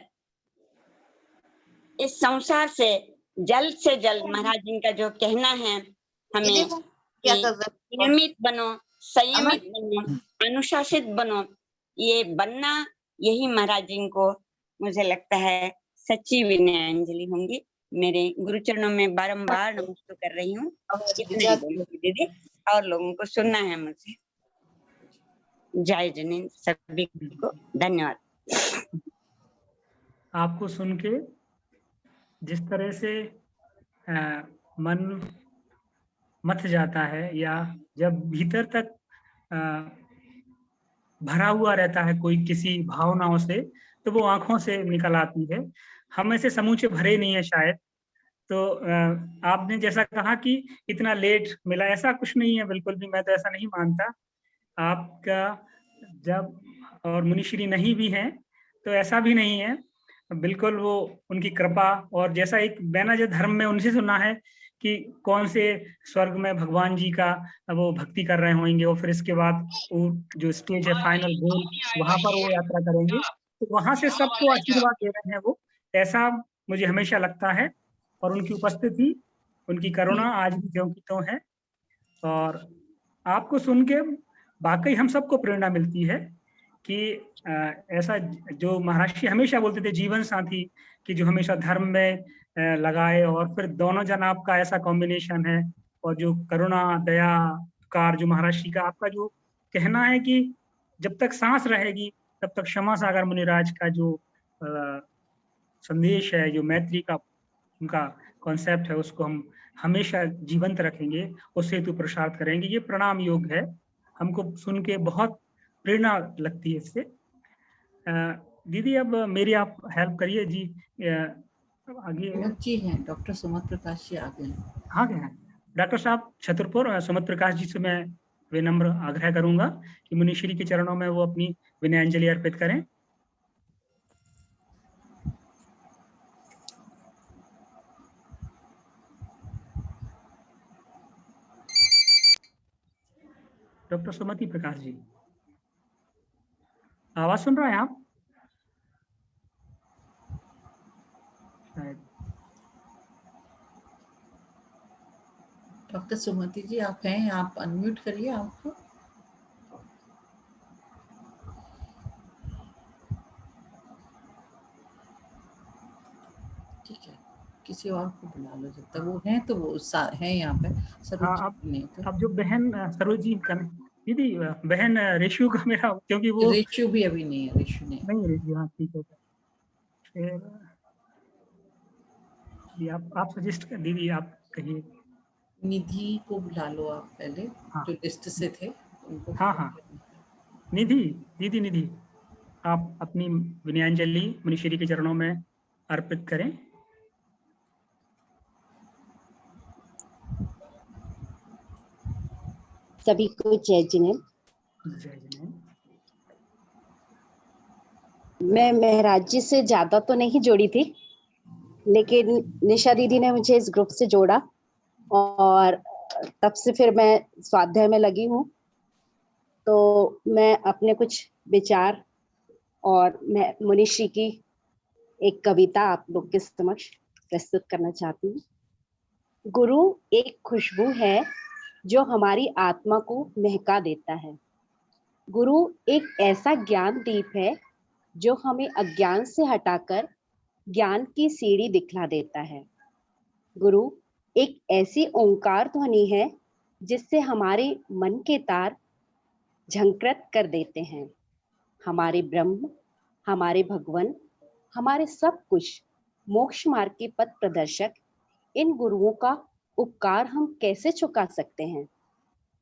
इस संसार से जल्द महाराज जी का जो कहना है हमें क्या कर रहे हो? नियमित बनो, संयमित बनो, अनुशासित बनो, ये बनना, यही महाराज जी को मुझे लगता है सच्ची विनयांजलि होंगी। मेरे गुरुचरणों में बारंबार नमस्ते कर रही हूँ। इतना ही बोलूंगी दीदी, और लोगों को सुनना है मुझे। जय जिनेन्द्र, सभी को धन्यवाद। आपको सुन के जिस तरह से मन मथ जाता है, या जब भीतर तक भरा हुआ रहता है कोई किसी भावनाओं से, तो वो आंखों से निकल आती है। हम ऐसे समूचे भरे नहीं है शायद। तो आपने जैसा कहा कि इतना लेट मिला, ऐसा कुछ नहीं है बिल्कुल भी, मैं तो ऐसा नहीं मानता। आपका जब, और मुनिश्री नहीं भी हैं तो ऐसा भी नहीं है, बिल्कुल वो उनकी कृपा। और जैसा एक मैंने जो धर्म में उनसे सुना है कि कौन से स्वर्ग में भगवान जी का वो भक्ति कर रहे होंगे, और फिर इसके बाद वो जो स्टेज है फाइनल गोल, वहां पर वो यात्रा करेंगे, तो वहां से सबको आशीर्वाद दे रहे हैं वो, ऐसा मुझे हमेशा लगता है। और उनकी उपस्थिति, उनकी करुणा आज भी ज्यों की त्यों है। और आपको सुन के वाकई हम सबको प्रेरणा मिलती है कि ऐसा जो महाराज जी हमेशा बोलते थे, जीवन साथी कि जो हमेशा धर्म में लगाए, और फिर दोनों जन आपका ऐसा कॉम्बिनेशन है। और जो करुणा दया कार जो महाराज जी का, आपका जो कहना है कि जब तक सांस रहेगी तब तक क्षमा सागर मुनिराज का जो संदेश है, जो मैत्री का उनका कॉन्सेप्ट है, उसको हम हमेशा जीवंत रखेंगे, उससे हेतु प्रसार करेंगे। ये प्रणाम योग है, हमको सुन के बहुत प्रेरणा लगती है इससे। दीदी अब मेरी आप हेल्प करिए जी, आगे जी हैं डॉक्टर सुमत प्रकाश जी आगे हैं। हाँ क्या है डॉक्टर साहब छतरपुर, सुमत प्रकाश जी से मैं विनम्र आग्रह करूंगा कि मुनिश्री के चरणों में वो अपनी विनयांजलि अर्पित करें। डॉक्टर सुमति प्रकाश जी, आवाज सुन रहे हैं आप? शायद डॉक्टर सुमति जी आप हैं, आप अनम्यूट करिए आपको। ठीक है, किसी और को बुला लो जब तक वो हैं, तो वो हैं यहाँ पे। हाँ, सरोज नहीं तो अब जो बहन सरोज जी दीदी, बहन रेशु का मेरा, क्योंकि वो रेशु भी अभी नहीं है, रेशु नहीं। नहीं रेशु, हाँ ठीक है। फिर दीदी आप सजेस्ट कर, दीदी आप कहिए। निधि को बुला लो आप पहले, हाँ। जो लिस्ट से थे उनको। हाँ हाँ, निधि, दीदी निधि, आप अपनी विनयांजलि मुनिश्री के चरणों में अर्पित करें। सभी को जय जिनेन्द्र। जय जिनेन्द्र। मैं महराज जी से ज्यादा तो नहीं जोड़ी थी, लेकिन निशा दीदी ने मुझे इस ग्रुप से जोड़ा और तब से फिर मैं स्वाध्याय में लगी हूँ। तो मैं अपने कुछ विचार और मैं मुनिश्री की एक कविता आप लोग के समक्ष प्रस्तुत करना चाहती हूँ। गुरु एक खुशबू है जो हमारी आत्मा को महका देता है। गुरु एक ऐसा ज्ञान दीप है जो हमें अज्ञान से हटाकर ज्ञान की सीढ़ी दिखला देता है। गुरु एक ऐसी ओंकार ध्वनि है जिससे हमारे मन के तार झंकृत कर देते हैं। हमारे ब्रह्म, हमारे भगवान, हमारे सब कुछ मोक्ष मार्ग के पथ प्रदर्शक इन गुरुओं का उपकार हम कैसे चुका सकते हैं।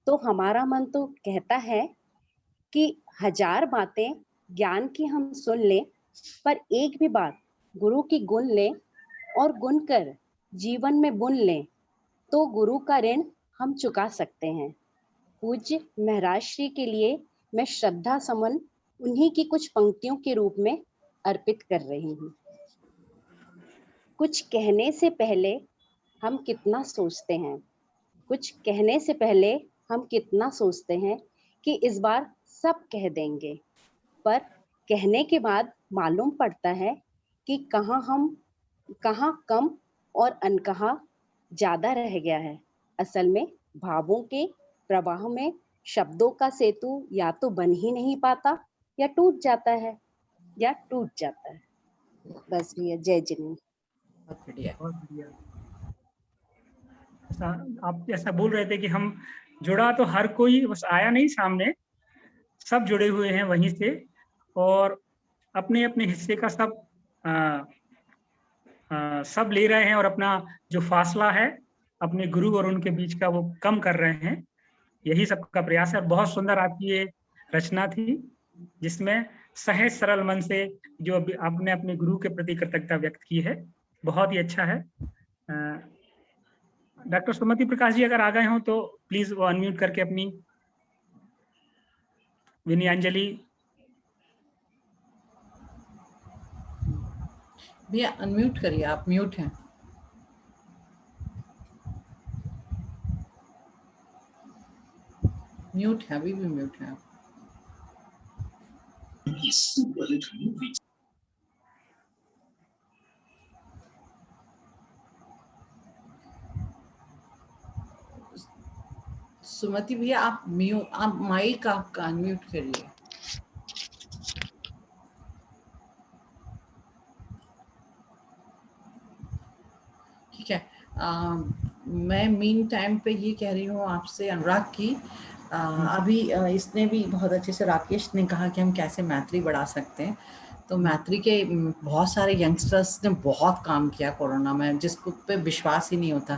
तो हमारा मन तो कहता है कि 1000 बातें ज्ञान की हम सुन लें, पर एक भी बात गुरु की गुण लें और गुण कर जीवन में बुन लें, तो गुरु का ऋण हम चुका सकते हैं। पूज्य महराज श्री के लिए मैं श्रद्धा समन उन्हीं की कुछ पंक्तियों के रूप में अर्पित कर रही हूँ। कुछ कहने से पहले हम कितना सोचते हैं, कुछ कहने से पहले हम कितना सोचते हैं कि इस बार सब कह देंगे, पर कहने के बाद मालूम पड़ता है कि कहाँ कम और अनकहा ज्यादा रह गया है। असल में भावों के प्रवाह में शब्दों का सेतु या तो बन ही नहीं पाता या टूट जाता है। बस भैया, जय जिनेन्द्र। बहुत बढ़िया। बहुत बढ़िया। आप ऐसा बोल रहे थे कि हम जुड़ा तो हर कोई बस आया नहीं सामने, सब जुड़े हुए हैं वहीं से और अपने अपने हिस्से का सब ले रहे हैं और अपना जो फासला है अपने गुरु और उनके बीच का वो कम कर रहे हैं। यही सबका प्रयास है। बहुत सुंदर आपकी ये रचना थी जिसमें सहज सरल मन से जो आपने अपने गुरु के प्रति कृतज्ञता व्यक्त की है, बहुत ही अच्छा है। डॉक्टर सुमति प्रकाश जी अगर आ गए हों तो प्लीज वो अनम्यूट करके अपनी विनयांजलि। भैया अनम्यूट करिए, आप म्यूट हैं। म्यूट है, अभी भी म्यूट है आप। सुमति भैया आप माइक आपका अनम्यूट करिए। ठीक है। मैं मीन टाइम पे ये कह रही हूँ आपसे अनुराग की अभी इसने भी बहुत अच्छे से, राकेश ने कहा कि हम कैसे मैत्री बढ़ा सकते हैं। तो मैत्री के बहुत सारे यंगस्टर्स ने बहुत काम किया कोरोना में, जिसको पे विश्वास ही नहीं होता।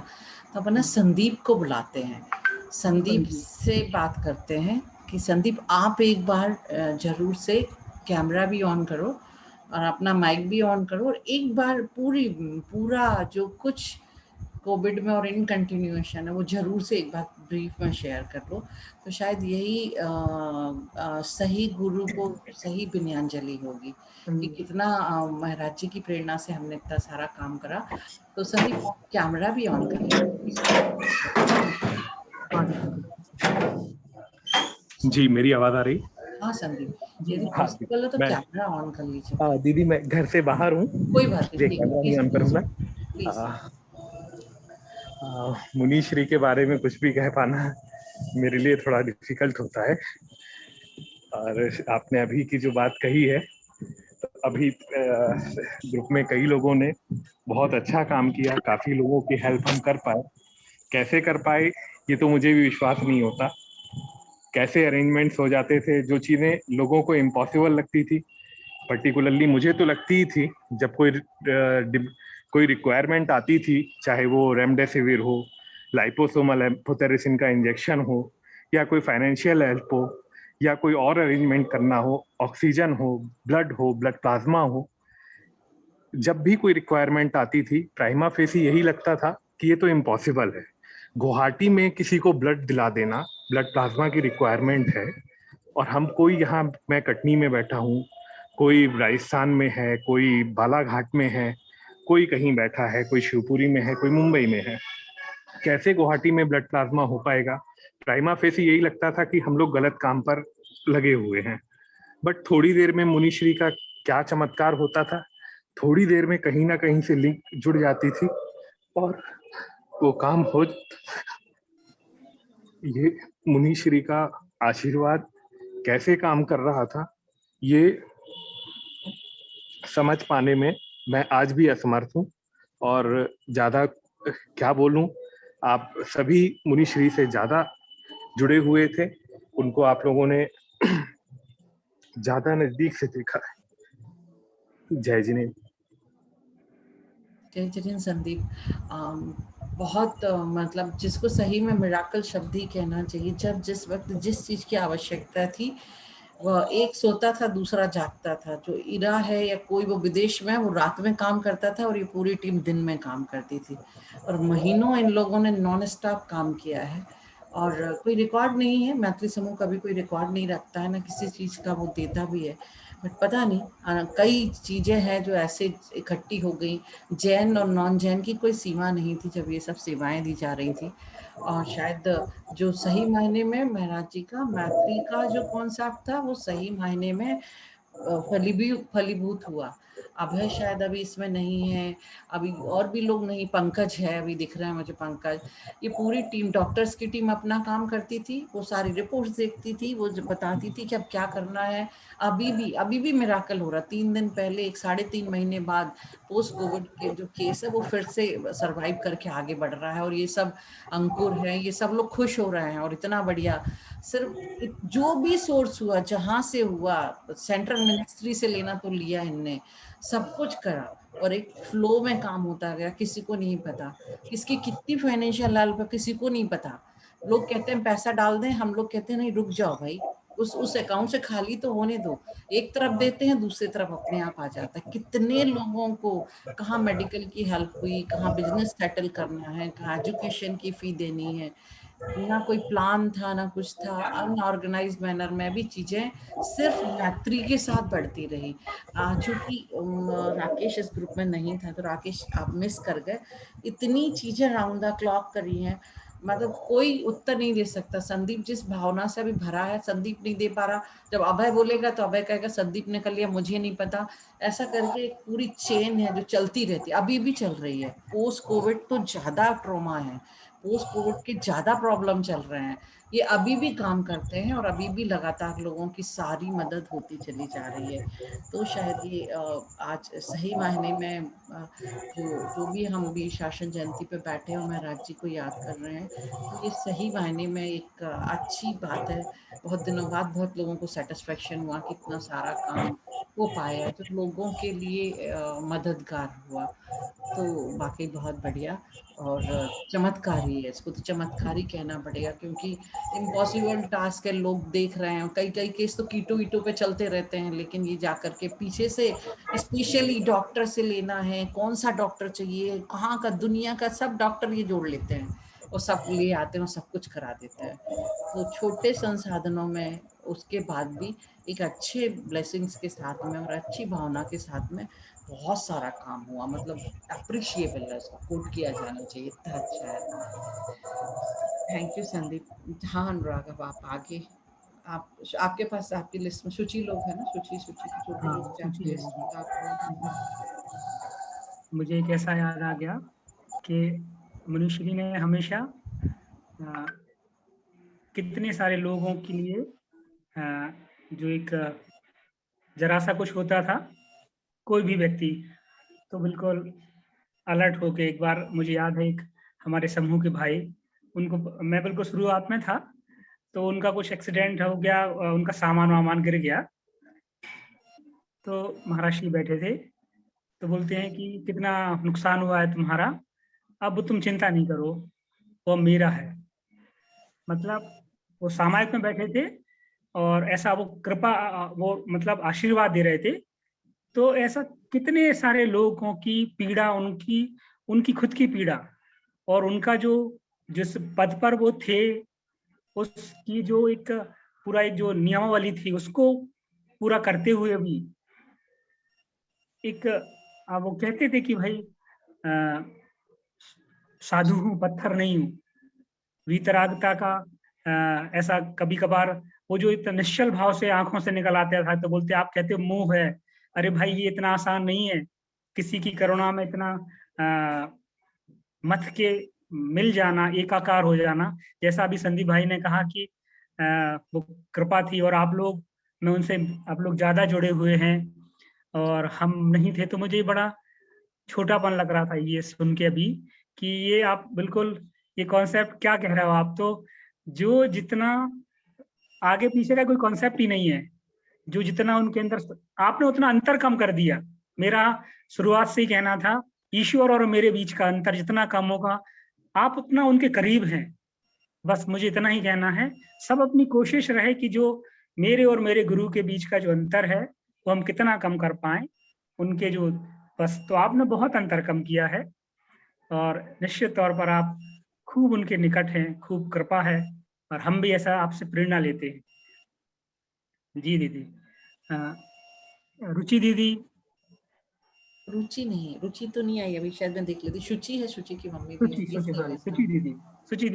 तो अपन संदीप को बुलाते हैं, संदीप से बात करते हैं कि संदीप आप एक बार जरूर से कैमरा भी ऑन करो और अपना माइक भी ऑन करो और एक बार पूरा जो कुछ कोविड में और इन कंटिन्यूएशन है वो जरूर से एक बार ब्रीफ में शेयर कर लो। तो शायद यही सही गुरु को सही विनयांजलि होगी कि कितना महाराज जी की प्रेरणा से हमने इतना सारा काम करा। तो संदीप कैमरा भी ऑन कर लीजिए। जी, मेरी आवाज आ रही? हाँ संदीप, यदि हाँ, पॉसिबल है तो मैं कैमरा ऑन कर लीजिए। दीदी मैं घर से बाहर हूँ, कोई बात नहीं, ये ठीक है, कैमरा नहीं प्लीज ऑन प्लीज करूँगा। प्लीज। मुनीश्री के बारे में कुछ भी कह पाना मेरे लिए थोड़ा डिफिकल्ट होता है। और आपने अभी की जो बात कही है, तो अभी ग्रुप में कई लोगों ने बहुत अच्छा काम किया, काफी लोगों की हेल्प हम कर पाए। कैसे कर पाए ये तो मुझे भी विश्वास नहीं होता। कैसे अरेंजमेंट्स हो जाते थे, जो चीजें लोगों को इम्पॉसिबल लगती थी, पर्टिकुलरली मुझे तो लगती ही थी। जब कोई रिक्वायरमेंट आती थी, चाहे वो रेमडेसिविर हो, लाइपोसोमल एम्फोटेरिसिन का इंजेक्शन हो, या कोई फाइनेंशियल हेल्प हो, या कोई और अरेंजमेंट करना हो, ऑक्सीजन हो, ब्लड प्लाज्मा हो, जब भी कोई रिक्वायरमेंट आती थी, प्राइमा फेसी यही लगता था कि ये तो इम्पॉसिबल है। गुवाहाटी में किसी को ब्लड दिला देना, ब्लड प्लाज्मा की रिक्वायरमेंट है, और हम कोई यहाँ, मैं कटनी में बैठा हूँ, कोई राजस्थान में है, कोई बालाघाट में है, कोई कहीं बैठा है, कोई शिवपुरी में है, कोई मुंबई में है, कैसे गुवाहाटी में ब्लड प्लाज्मा हो पाएगा? प्राइमा फेसी यही लगता था कि हम लोग गलत काम पर लगे हुए हैं। बट थोड़ी देर में मुनीश्री का क्या चमत्कार होता था, थोड़ी देर में कहीं ना कहीं से लिंक जुड़ जाती थी और वो काम हो। ये मुनीश्री का आशीर्वाद कैसे काम कर रहा था, ये समझ पाने में मैं आज भी असमर्थ हूँ। और ज्यादा क्या बोलूं, आप सभी मुनीश्री से ज्यादा जुड़े हुए थे, उनको आप लोगों ने ज्यादा नजदीक से देखा है। जय जिनेन्द्र। जय जिनेन्द्र संदीप, बहुत मतलब जिसको सही में मिराकल शब्द ही कहना चाहिए। जब जिस वक्त जिस चीज की आवश्यकता थी, वह एक सोता था, दूसरा जागता था। जो इरा है या कोई वो विदेश में है, वो रात में काम करता था और ये पूरी टीम दिन में काम करती थी। और महीनों इन लोगों ने नॉन स्टॉप काम किया है। और कोई रिकॉर्ड नहीं है, मैत्री समूह कभी कोई रिकॉर्ड नहीं रखता है, ना किसी चीज का वो देता भी है। बट पता नहीं कई चीजें हैं जो ऐसे इकट्ठी हो गई। जैन और नॉन जैन की कोई सीमा नहीं थी जब ये सब सेवाएं दी जा रही थी। और शायद जो सही मायने में महाराज जी का मैत्री का जो कॉन्सेप्ट था, वो सही मायने में फलीभूत हुआ। अभय शायद अभी इसमें नहीं है, अभी और भी लोग नहीं, पंकज है, अभी दिख रहा है मुझे पंकज। ये पूरी टीम, डॉक्टर्स की टीम अपना काम करती थी, वो सारी रिपोर्ट्स देखती थी, वो बताती थी कि अब क्या करना है। अभी भी मिराकल हो रहा। 3 दिन पहले, 3.5 महीने बाद पोस्ट कोविड के जो केस है वो फिर से सरवाइव करके आगे बढ़ रहा है। और ये सब अंकुर है, ये सब लोग खुश हो रहे हैं। और इतना बढ़िया, सिर्फ जो भी सोर्स हुआ, जहां से हुआ, सेंट्रल मिनिस्ट्री से लेना तो लिया इनने, सब कुछ करा और एक फ्लो में काम होता गया। किसी को नहीं पता किसकी कितनी फाइनेंशियल हेल्प है, किसी को नहीं पता। लोग कहते हैं पैसा डाल दें, हम लोग कहते हैं नहीं, रुक जाओ भाई, उस अकाउंट से खाली तो होने दो। एक तरफ देते हैं, दूसरी तरफ अपने आप आ जाता है। कितने लोगों को कहाँ मेडिकल की हेल्प हुई, कहाँ बिजनेस सेटल करना है, कहाँ एजुकेशन की फी देनी है। ना कोई प्लान था, ना कुछ था, अनऑर्गेनाइज मैनर में भी चीजें सिर्फ मैत्री के साथ बढ़ती रही। चूंकि राकेश इस ग्रुप में नहीं था, तो राकेश आप मिस कर गए। इतनी चीजें राउंड द क्लॉक करी हैं, मतलब कोई उत्तर नहीं दे सकता। संदीप जिस भावना से अभी भरा है, संदीप नहीं दे पा रहा, जब अभय बोलेगा तो अभय कहेगा संदीप ने कर लिया, मुझे नहीं पता। ऐसा करके एक पूरी चेन है जो चलती रहती है, अभी भी चल रही है। पोस्ट कोविड तो ज्यादा ट्रॉमा है, पोस्ट कोविड के ज्यादा प्रॉब्लम चल रहे हैं। ये अभी भी काम करते हैं और अभी भी लगातार लोगों की सारी मदद होती चली जा रही है। तो शायद ये आज सही मायने में जो भी हम भी शासन जयंती पे बैठे हैं, महाराज जी को याद कर रहे हैं, तो ये सही मायने में एक अच्छी बात है। बहुत दिनों बाद बहुत लोगों को सेटिस्फेक्शन हुआ कि इतना सारा काम हो पाया जो लोगों के लिए मददगार हुआ। तो वाकई बहुत बढ़िया और चमत्कारी है, इसको तो चमत्कारी कहना पड़ेगा, क्योंकि इम्पॉसिबल टास्क है। लोग देख रहे हैं, कई केस तो कीटो पे चलते रहते हैं, लेकिन ये जाकर के पीछे से स्पेशली डॉक्टर से लेना है, कौन सा डॉक्टर चाहिए, कहाँ का, दुनिया का सब डॉक्टर ये जोड़ लेते हैं और सब ले आते हैं और सब कुछ करा देते हैं। तो छोटे संसाधनों में उसके बाद भी एक अच्छे ब्लेसिंग्स के साथ में और अच्छी भावना के साथ में बहुत सारा काम हुआ। मतलब अप्रिशिएबल है, इसको कोट किया जाना चाहिए, इतना अच्छा है। Thank you Sandeep. हाँ अनुराग, अब आप आगे आपके पास आपकी लिस्ट में शुचि लोग है ना, शुचि की छोटी हाँ, लोग शुचि आपकी है लिस्ट दीदी। आप मुझे एक ऐसा याद आ गया कि मनुश्री ने हमेशा कितने सारे लोगों के लिए जो एक जरा सा कुछ होता था, कोई भी व्यक्ति तो बिल्कुल अलर्ट होके, एक बार मुझे याद है एक हमारे समूह के भाई, उनको मैं बिल्कुल शुरुआत में था, तो उनका कुछ एक्सीडेंट हो गया, उनका सामान-वामान गिर गया। तो महाराज जी बैठे थे, तो बोलते हैं कि कितना नुकसान हुआ है तुम्हारा, अब तुम चिंता नहीं करो, वो मेरा है। मतलब वो सामायिक में बैठे थे और ऐसा वो कृपा वो मतलब आशीर्वाद दे रहे थे। तो ऐसा कितने सारे लोगों की पीड़ा, उनकी खुद की पीड़ा और उनका जो जिस पद पर वो थे, उसकी जो एक पूरा एक जो नियमावली थी, उसको पूरा करते हुए भी एक वो कहते थे कि भाई साधु हूँ, पत्थर नहीं हूँ। वीतरागता का ऐसा कभी-कभार वो जो इतना निश्चल भाव से आँखों से निकल आता था, तो बोलते आप कहते हो मोह है। अरे भाई ये इतना आसान नहीं है, किसी की करुणा में इतना मथ के मिल जाना, एकाकार हो जाना। जैसा अभी संदीप भाई ने कहा कि वो कृपा थी और आप लोग मैं उनसे आप लोग ज़्यादा जुड़े हुए हैं और हम नहीं थे, तो मुझे बड़ा छोटापन लग रहा था ये सुन के अभी कि ये आप बिल्कुल ये कॉन्सेप्ट क्या कह रहे हो आप, तो जो जितना आगे पीछे का कोई कॉन्सेप्ट ही नहीं है, जो जितना उनके अंदर आपने उतना अंतर कम कर दिया। मेरा शुरुआत से ही कहना था, ईश्वर और मेरे बीच का अंतर जितना कम होगा, आप उतना उनके करीब हैं। बस मुझे इतना ही कहना है, सब अपनी कोशिश रहे कि जो मेरे और मेरे गुरु के बीच का जो अंतर है, वो हम कितना कम कर पाएँ। उनके जो बस तो आपने बहुत अंतर कम किया है और निश्चित तौर पर आप खूब उनके निकट हैं, खूब कृपा है और हम भी ऐसा आपसे प्रेरणा लेते हैं। जी दीदी। रुचि दीदी। रुचि नहीं, रुचि तो नहीं आई अभी, शायद मैं देख लेती। शुचि है, शुचि की मम्मी भी है। शुचि सॉरी, शुचि दीदी। शुचि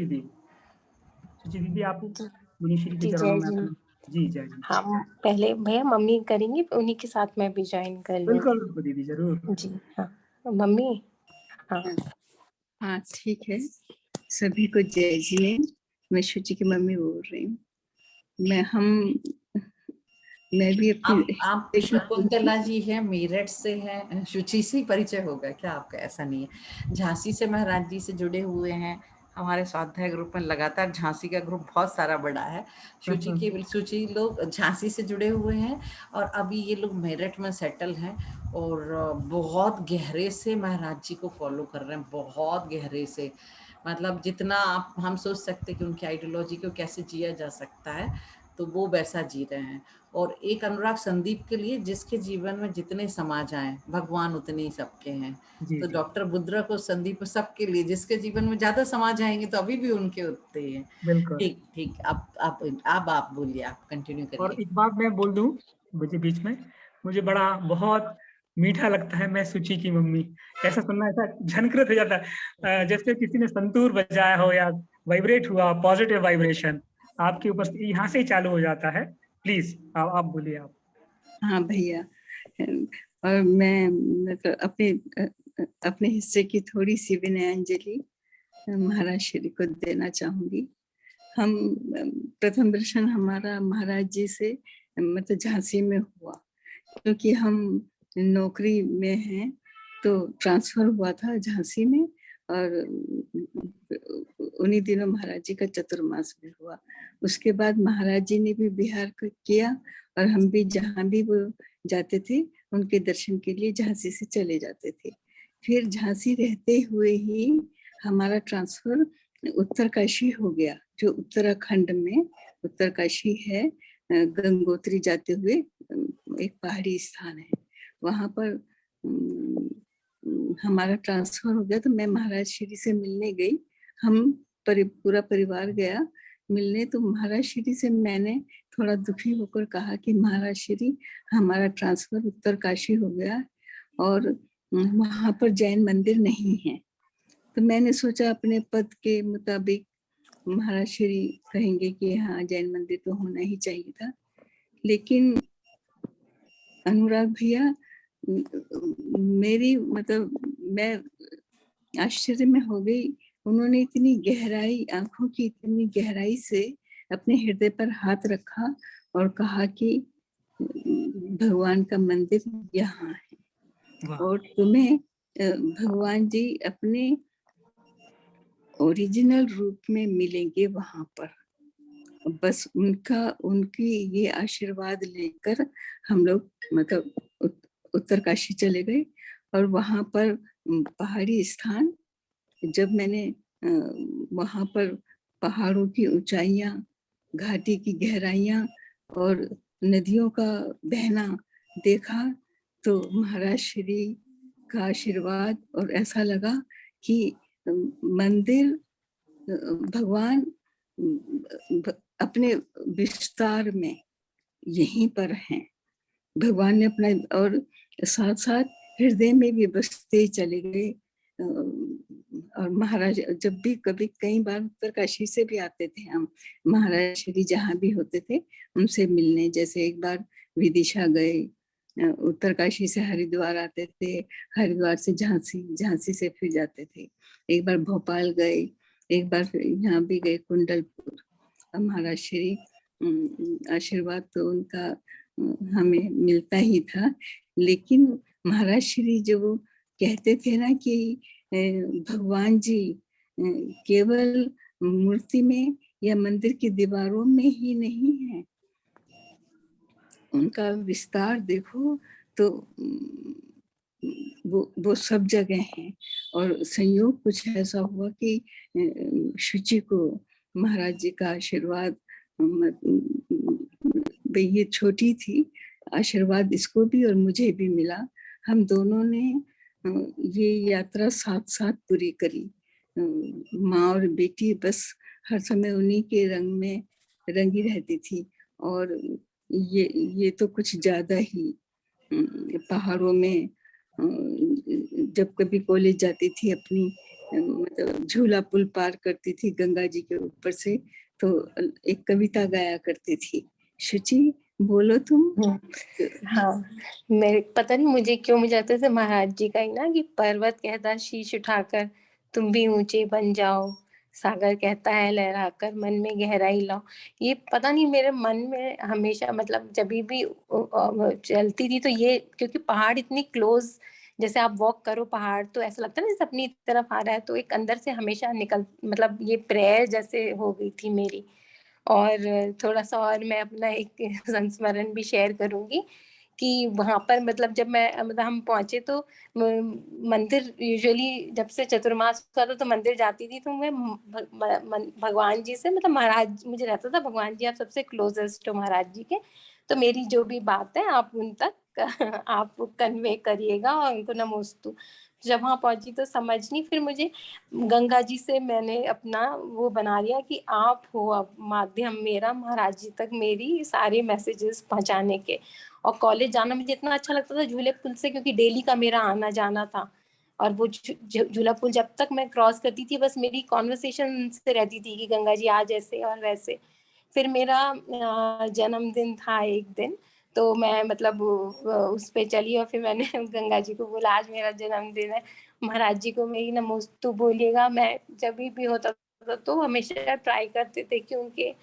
दीदी आप मुनीश्री के जी चरणों जय में जी। अपनी जी, जय जी। हम पहले भैया मम्मी करेंगी, उन्हीं के साथ मैं भी ज्वाइन कर लूँगी। बिल्कुल दीदी, ज़रूर। जी हाँ, मम्मी हाँ। हाँ ठीक है, सभी को जय जी। मैं शुचि की मम्मी बोल रही हूँ। मैं भी अपनी आप शकुंतला जी हैं, मेरठ से हैं, शुचि से ही परिचय होगा क्या आपका? ऐसा नहीं है। झांसी से महाराज जी से जुड़े हुए हैं हमारे स्वाध्याय ग्रुप में, लगातार झांसी का ग्रुप बहुत सारा बड़ा है। शुचि लोग झांसी से जुड़े हुए हैं और अभी ये लोग मेरठ में सेटल हैं और बहुत गहरे से महाराज जी को फॉलो कर रहे हैं, बहुत गहरे से। मतलब जितना आप हम सोच सकते कि उनकी आइडियोलॉजी को कैसे जिया जा सकता है, तो वो वैसा जी रहे हैं। और एक अनुराग संदीप के लिए, जिसके जीवन में जितने समाज आए, भगवान उतने ही सबके हैं। तो डॉक्टर बुद्रा को, संदीप को, सबके लिए जिसके जीवन में ज्यादा समाज आएंगे तो अभी भी उनके उतने ही हैं। बिल्कुल। ठीक, अब आप बोलिए, आप कंटिन्यू करिए। और एक बात मैं बोल दूं मुझे बीच में, मुझे बड़ा बहुत मीठा लगता है मैं शुचि की मम्मी, ऐसा सुनना ऐसा झनकृत हो जाता है जैसे किसी ने संतूर बजाया हो या वाइब्रेट हुआ, पॉजिटिव वाइब्रेशन आपकी उपस्थिति यहाँ से ही चालू हो जाता है। प्लीज आप बोलिए आप। हाँ भैया, और मैं मतलब अपने हिस्से की थोड़ी सी विनयाञ्जलि महाराज श्री को देना चाहूंगी। हम प्रथम दर्शन हमारा महाराज जी से मतलब झांसी में हुआ, क्योंकि हम नौकरी में हैं तो ट्रांसफर हुआ था झांसी में, और उन्हीं दिनों महाराज जी का चतुर्मास भी हुआ। उसके बाद महाराज जी ने भी बिहार किया और हम भी जहाँ भी वो जाते थे उनके दर्शन के लिए झांसी से चले जाते थे। फिर झांसी रहते हुए ही हमारा ट्रांसफर उत्तरकाशी हो गया, जो उत्तराखंड में उत्तरकाशी है, गंगोत्री जाते हुए एक पहाड़ी स्थान है, वहाँ पर हमारा ट्रांसफर हो गया। तो मैं महाराज श्री से मिलने गई, हम पूरा परिवार गया मिलने। तो महाराज श्री से मैंने थोड़ा दुखी होकर कहा कि महाराज श्री हमारा ट्रांसफर उत्तरकाशी हो गया और वहाँ पर जैन मंदिर नहीं है। तो मैंने सोचा अपने पद के मुताबिक महाराज श्री कहेंगे कि हाँ जैन मंदिर तो होना ही चाहिए था, लेकिन अनुराग भैया मेरी मतलब मैं आश्चर्य में हो गई। उन्होंने इतनी गहराई, आंखों की इतनी गहराई से अपने हृदय पर हाथ रखा और कहा कि भगवान का मंदिर यहाँ है और तुम्हें भगवान जी अपने ओरिजिनल रूप में मिलेंगे वहां पर। बस उनकी ये आशीर्वाद लेकर हम लोग मतलब उत्तरकाशी चले गए और वहां पर पहाड़ी स्थान, जब मैंने वहां पर पहाड़ों की ऊंचाइयां, घाटी की गहराइयां और नदियों का बहना देखा तो महाराज श्री का आशीर्वाद, और ऐसा लगा कि मंदिर भगवान अपने विस्तार में यहीं पर हैं। भगवान ने अपना, और साथ साथ हृदय में भी बसते चले गए। और महाराज जब भी कभी कई बार उत्तरकाशी से भी आते थे हम, महाराज श्री जहाँ भी होते थे उनसे मिलने। जैसे एक बार विदिशा गए, उत्तरकाशी से हरिद्वार आते थे, हरिद्वार से झांसी, झांसी से फिर जाते थे। एक बार भोपाल गए, एक बार यहाँ भी गए कुंडलपुर। महाराज श्री आशीर्वाद तो उनका हमें मिलता ही था, लेकिन महाराज श्री जो कहते थे ना कि भगवान जी केवल मूर्ति में या मंदिर की दीवारों में ही नहीं है, उनका विस्तार देखो तो वो सब जगह है। और संयोग कुछ ऐसा हुआ कि शुचि को महाराज जी का आशीर्वाद, ये छोटी थी, आशीर्वाद इसको भी और मुझे भी मिला। हम दोनों ने ये यात्रा साथ साथ पूरी करी। माँ और बेटी बस हर समय उन्हीं के रंग में रंगी रहती थी। और ये तो कुछ ज्यादा ही पहाड़ों में जब कभी कॉलेज जाती थी, अपनी मतलब झूला पुल पार करती थी गंगा जी के ऊपर से, तो एक कविता गाया करती थी। शुचि बोलो तुम। हाँ, मेरे पता नहीं मुझे क्यों, मुझे आता है महाराज जी का ही ना, कि पर्वत कहता शीश उठाकर तुम भी ऊंचे बन जाओ, सागर कहता है लहराकर मन में गहराई लाओ। ये पता नहीं मेरे मन में हमेशा, मतलब जब भी चलती थी तो ये, क्योंकि पहाड़ इतनी क्लोज, जैसे आप वॉक करो पहाड़ तो ऐसा लगता है ना जैसे अपनी तरफ आ रहा है, तो एक अंदर से हमेशा निकल, मतलब ये प्रेयर जैसे हो गई थी मेरी। और थोड़ा सा और मैं अपना एक संस्मरण भी शेयर करूंगी कि वहां पर मतलब जब मैं मतलब हम पहुंचे तो मंदिर, यूजुअली जब से चतुर्मास हुआ था तो मंदिर जाती थी, तो मैं भगवान जी से, मतलब महाराज मुझे रहता था भगवान जी आप सबसे क्लोजेस्ट हो महाराज जी के, तो मेरी जो भी बात है आप उन तक आप कन्वे करिएगा और उनको नमोस्तु। जब वहां पहुंची तो समझ नहीं, फिर मुझे गंगा जी से मैंने अपना वो बना लिया कि आप हो अब माध्यम मेरा महाराज जी तक मेरी सारे मैसेजेस पहुंचाने के। और कॉलेज जाना मुझे इतना अच्छा लगता था झूले पुल से, क्योंकि डेली का मेरा आना जाना था। और वो झूला पुल जब तक मैं क्रॉस करती थी बस मेरी कॉन्वर्सेशन से रहती थी कि गंगा जी आज ऐसे और वैसे। फिर मेरा जन्मदिन था एक दिन, तो मैं मतलब उस पे चली और फिर मैंने गंगा जी को बोला आज मेरा जन्मदिन है, महाराज जी को मेरी नमोस्तु बोलिएगा। मैं जब भी होता था तो हमेशा ट्राई करते थे कि उनके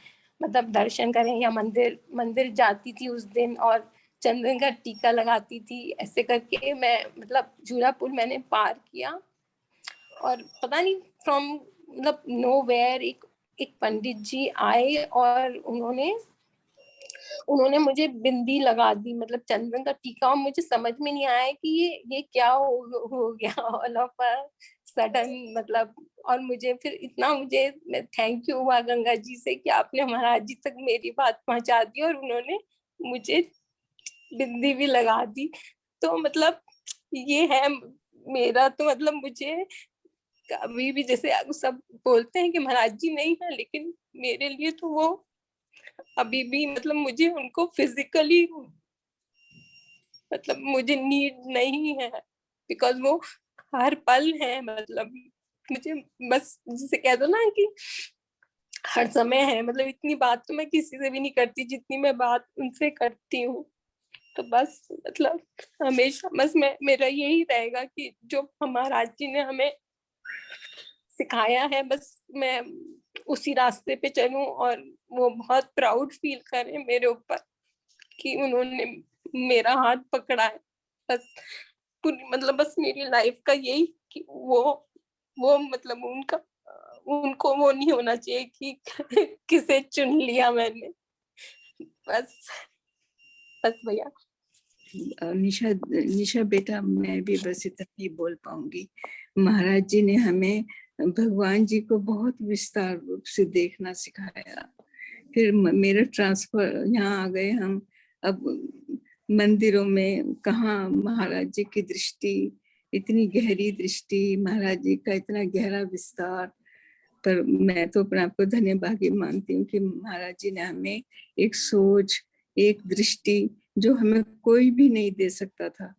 मतलब दर्शन करें, या मंदिर जाती थी उस दिन और चंदन का टीका लगाती थी। ऐसे करके मैं मतलब झूला पुल मैंने पार किया। और पता नहीं फ्रॉम मतलब नोवेयर एक पंडित जी आए और उन्होंने मुझे बिंदी लगा दी, मतलब चंदन का टीका। और मुझे समझ में नहीं आया कि ये क्या हो गया ऑल ऑफ अ सडन, मतलब। और मुझे फिर इतना मुझे थैंक यू हुआ गंगा जी से कि आपने महाराज जी तक मेरी बात पहुंचा दी और उन्होंने मुझे बिंदी भी लगा दी। तो मतलब ये है मेरा, तो मतलब मुझे कभी भी, जैसे सब बोलते हैं कि महाराज जी नहीं है, लेकिन मेरे लिए तो वो अभी भी, मतलब मुझे उनको फिजिकली मतलब मुझे नीड नहीं है, बिकॉज वो हर पल है। मतलब मुझे बस जिसे कह दो ना कि हर समय है, मतलब इतनी बात तो मैं किसी से भी नहीं करती जितनी मैं बात उनसे करती हूँ। तो बस मतलब हमेशा बस मेरा यही रहेगा कि जो महाराज जी ने हमें सिखाया है बस मैं उसी रास्ते पे चलूं और वो बहुत प्राउड फील करें मेरे ऊपर कि उन्होंने मेरा हाथ पकड़ा है। बस पूरी मतलब बस मेरी लाइफ का यही कि वो मतलब उनको वो नहीं होना चाहिए कि किसे चुन लिया मैंने। बस भैया। निशा बेटा, मैं भी बस इतना ही बोल पाऊंगी। महाराज जी ने हमें भगवान जी को बहुत विस्तार रूप से देखना सिखाया। फिर मेरा ट्रांसफर यहाँ आ गए हम। अब मंदिरों में कहाँ महाराज जी की दृष्टि, इतनी गहरी दृष्टि, महाराज जी का इतना गहरा विस्तार। पर मैं तो अपने आप को धन्यभागी मानती हूँ कि महाराज जी ने हमें एक सोच, एक दृष्टि जो हमें कोई भी नहीं दे सकता था,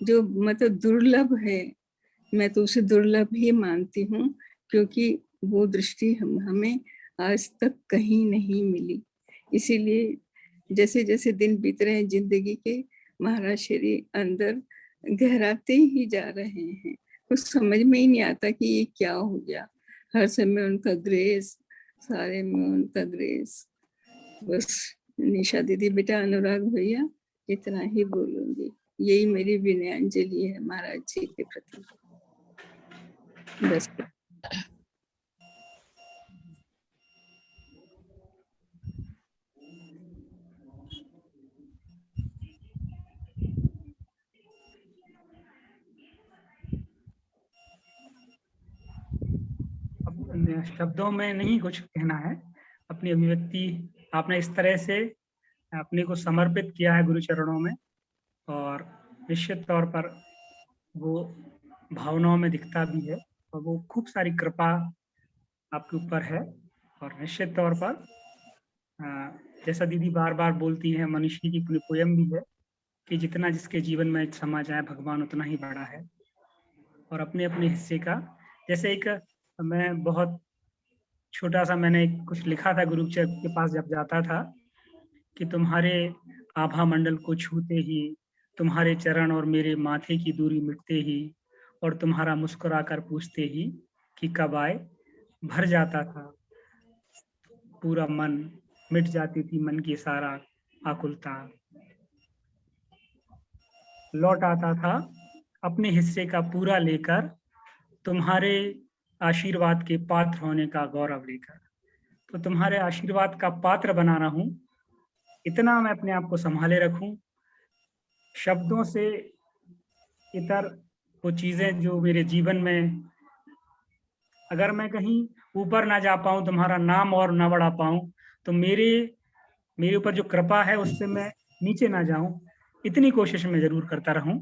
जो मतलब दुर्लभ है। मैं तो उसे दुर्लभ ही मानती हूँ, क्योंकि वो दृष्टि हमें आज तक कहीं नहीं मिली। इसीलिए जैसे जैसे दिन बीत रहे हैं जिंदगी के, महाराज श्री अंदर गहराते ही जा रहे हैं। कुछ समझ में ही नहीं आता कि ये क्या हो गया। हर समय उनका ग्रेस, सारे में उनका ग्रेस। बस निशा दीदी बेटा, अनुराग भैया, इतना ही बोलूंगी। यही मेरी विनयाञ्जलि है महाराज जी के प्रति। बस। शब्दों में नहीं कुछ कहना है, अपनी अभिव्यक्ति आपने इस तरह से अपने को समर्पित किया है गुरु चरणों में, और निश्चित तौर पर वो भावनाओं में दिखता भी है, और वो खूब सारी कृपा आपके ऊपर है। और निश्चित तौर पर जैसा दीदी बार बार बोलती है, मनुष्य की पूरी पोयम भी है कि जितना जिसके जीवन में समा जाए भगवान उतना ही बड़ा है। और अपने अपने हिस्से का, जैसे एक मैं बहुत छोटा सा मैंने कुछ लिखा था गुरु के पास जब जाता था कि तुम्हारे आभा मंडल को छूते ही, तुम्हारे चरण और मेरे माथे की दूरी मिटते ही, और तुम्हारा मुस्कुराकर पूछते ही कि कब आए, भर जाता था पूरा मन, मिट जाती थी मन की सारा आकुलता, लौट आता था अपने हिस्से का पूरा लेकर, तुम्हारे आशीर्वाद के पात्र होने का गौरव लेकर। तो तुम्हारे आशीर्वाद का पात्र बना रहूं, इतना मैं अपने आप को संभाले रखूं, शब्दों से इतर वो चीजें जो मेरे जीवन में, अगर मैं कहीं ऊपर ना जा पाऊं, तुम्हारा नाम और ना बढ़ा पाऊं, तो मेरे ऊपर जो कृपा है उससे मैं नीचे ना जाऊं, इतनी कोशिश मैं जरूर करता रहूं।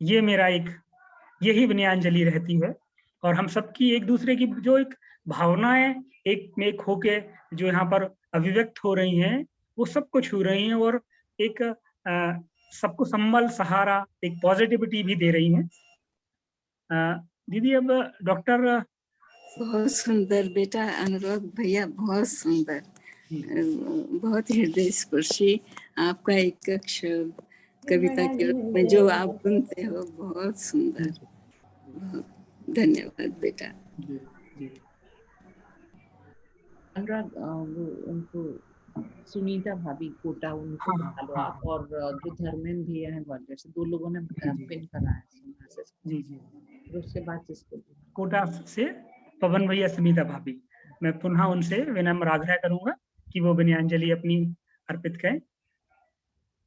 ये मेरा यही विनयाञ्जलि रहती है। और हम सबकी एक दूसरे की जो एक भावनाएं एक में एक होके जो यहाँ पर अभिव्यक्त हो रही हैं, वो सबको छू रही हैं, और एक सबको संबल, सहारा, एक पॉजिटिविटी भी दे रही हैं। दीदी अब डॉक्टर। बहुत सुंदर बेटा अनुराग भैया, बहुत सुंदर, बहुत हृदय स्पर्शी आपका एक अक्षर कविता के रूप में जो आप बुनते हो, बहुत सुंदर। बहुत धन्यवाद बेटा। अनुराग, वो उनको सुनीता भाभी कोटा, उनको बता लो आप, और जो धर्मेंद्र भैया है ग्वालियर से, 2 लोगों ने पिन करा है जी जी। फिर उसके बाद जिसको कोटा से पवन भैया, सुनीता भाभी, मैं पुनः उनसे विनम्र आग्रह करूंगा कि वो विनयाञ्जलि अपनी अर्पित करें।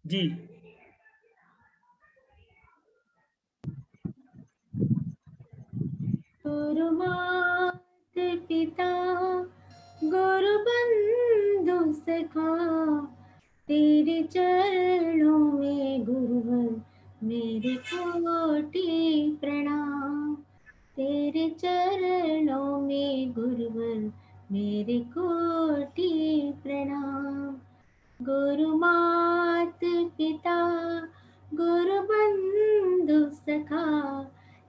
जी। गुरु मात पिता गुरु बंधु सखा, तेरे चरणों में गुरुवर मेरे कोटि प्रणाम। तेरे चरणों में गुरुवर मेरे कोटि प्रणाम। गुरु मात पिता गुरु बंधु सखा,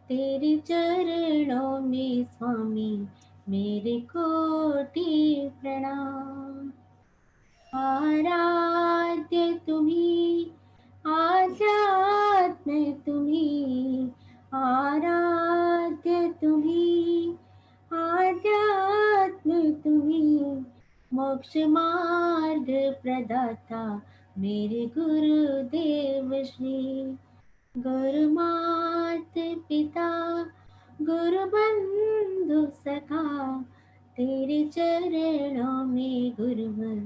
तेरे चरणों में स्वामी मेरे कोटि प्रणाम। आराध्य तुम्ही, आध्यात्म तुम्ही, आराध्य तुम्ही, आध्यात्म तुम्ही, मोक्ष मार्ग प्रदाता मेरे गुरुदेव श्री। गुरु मात पिता गुरु बंधु सखा, तेरे चरणों में गुरुवर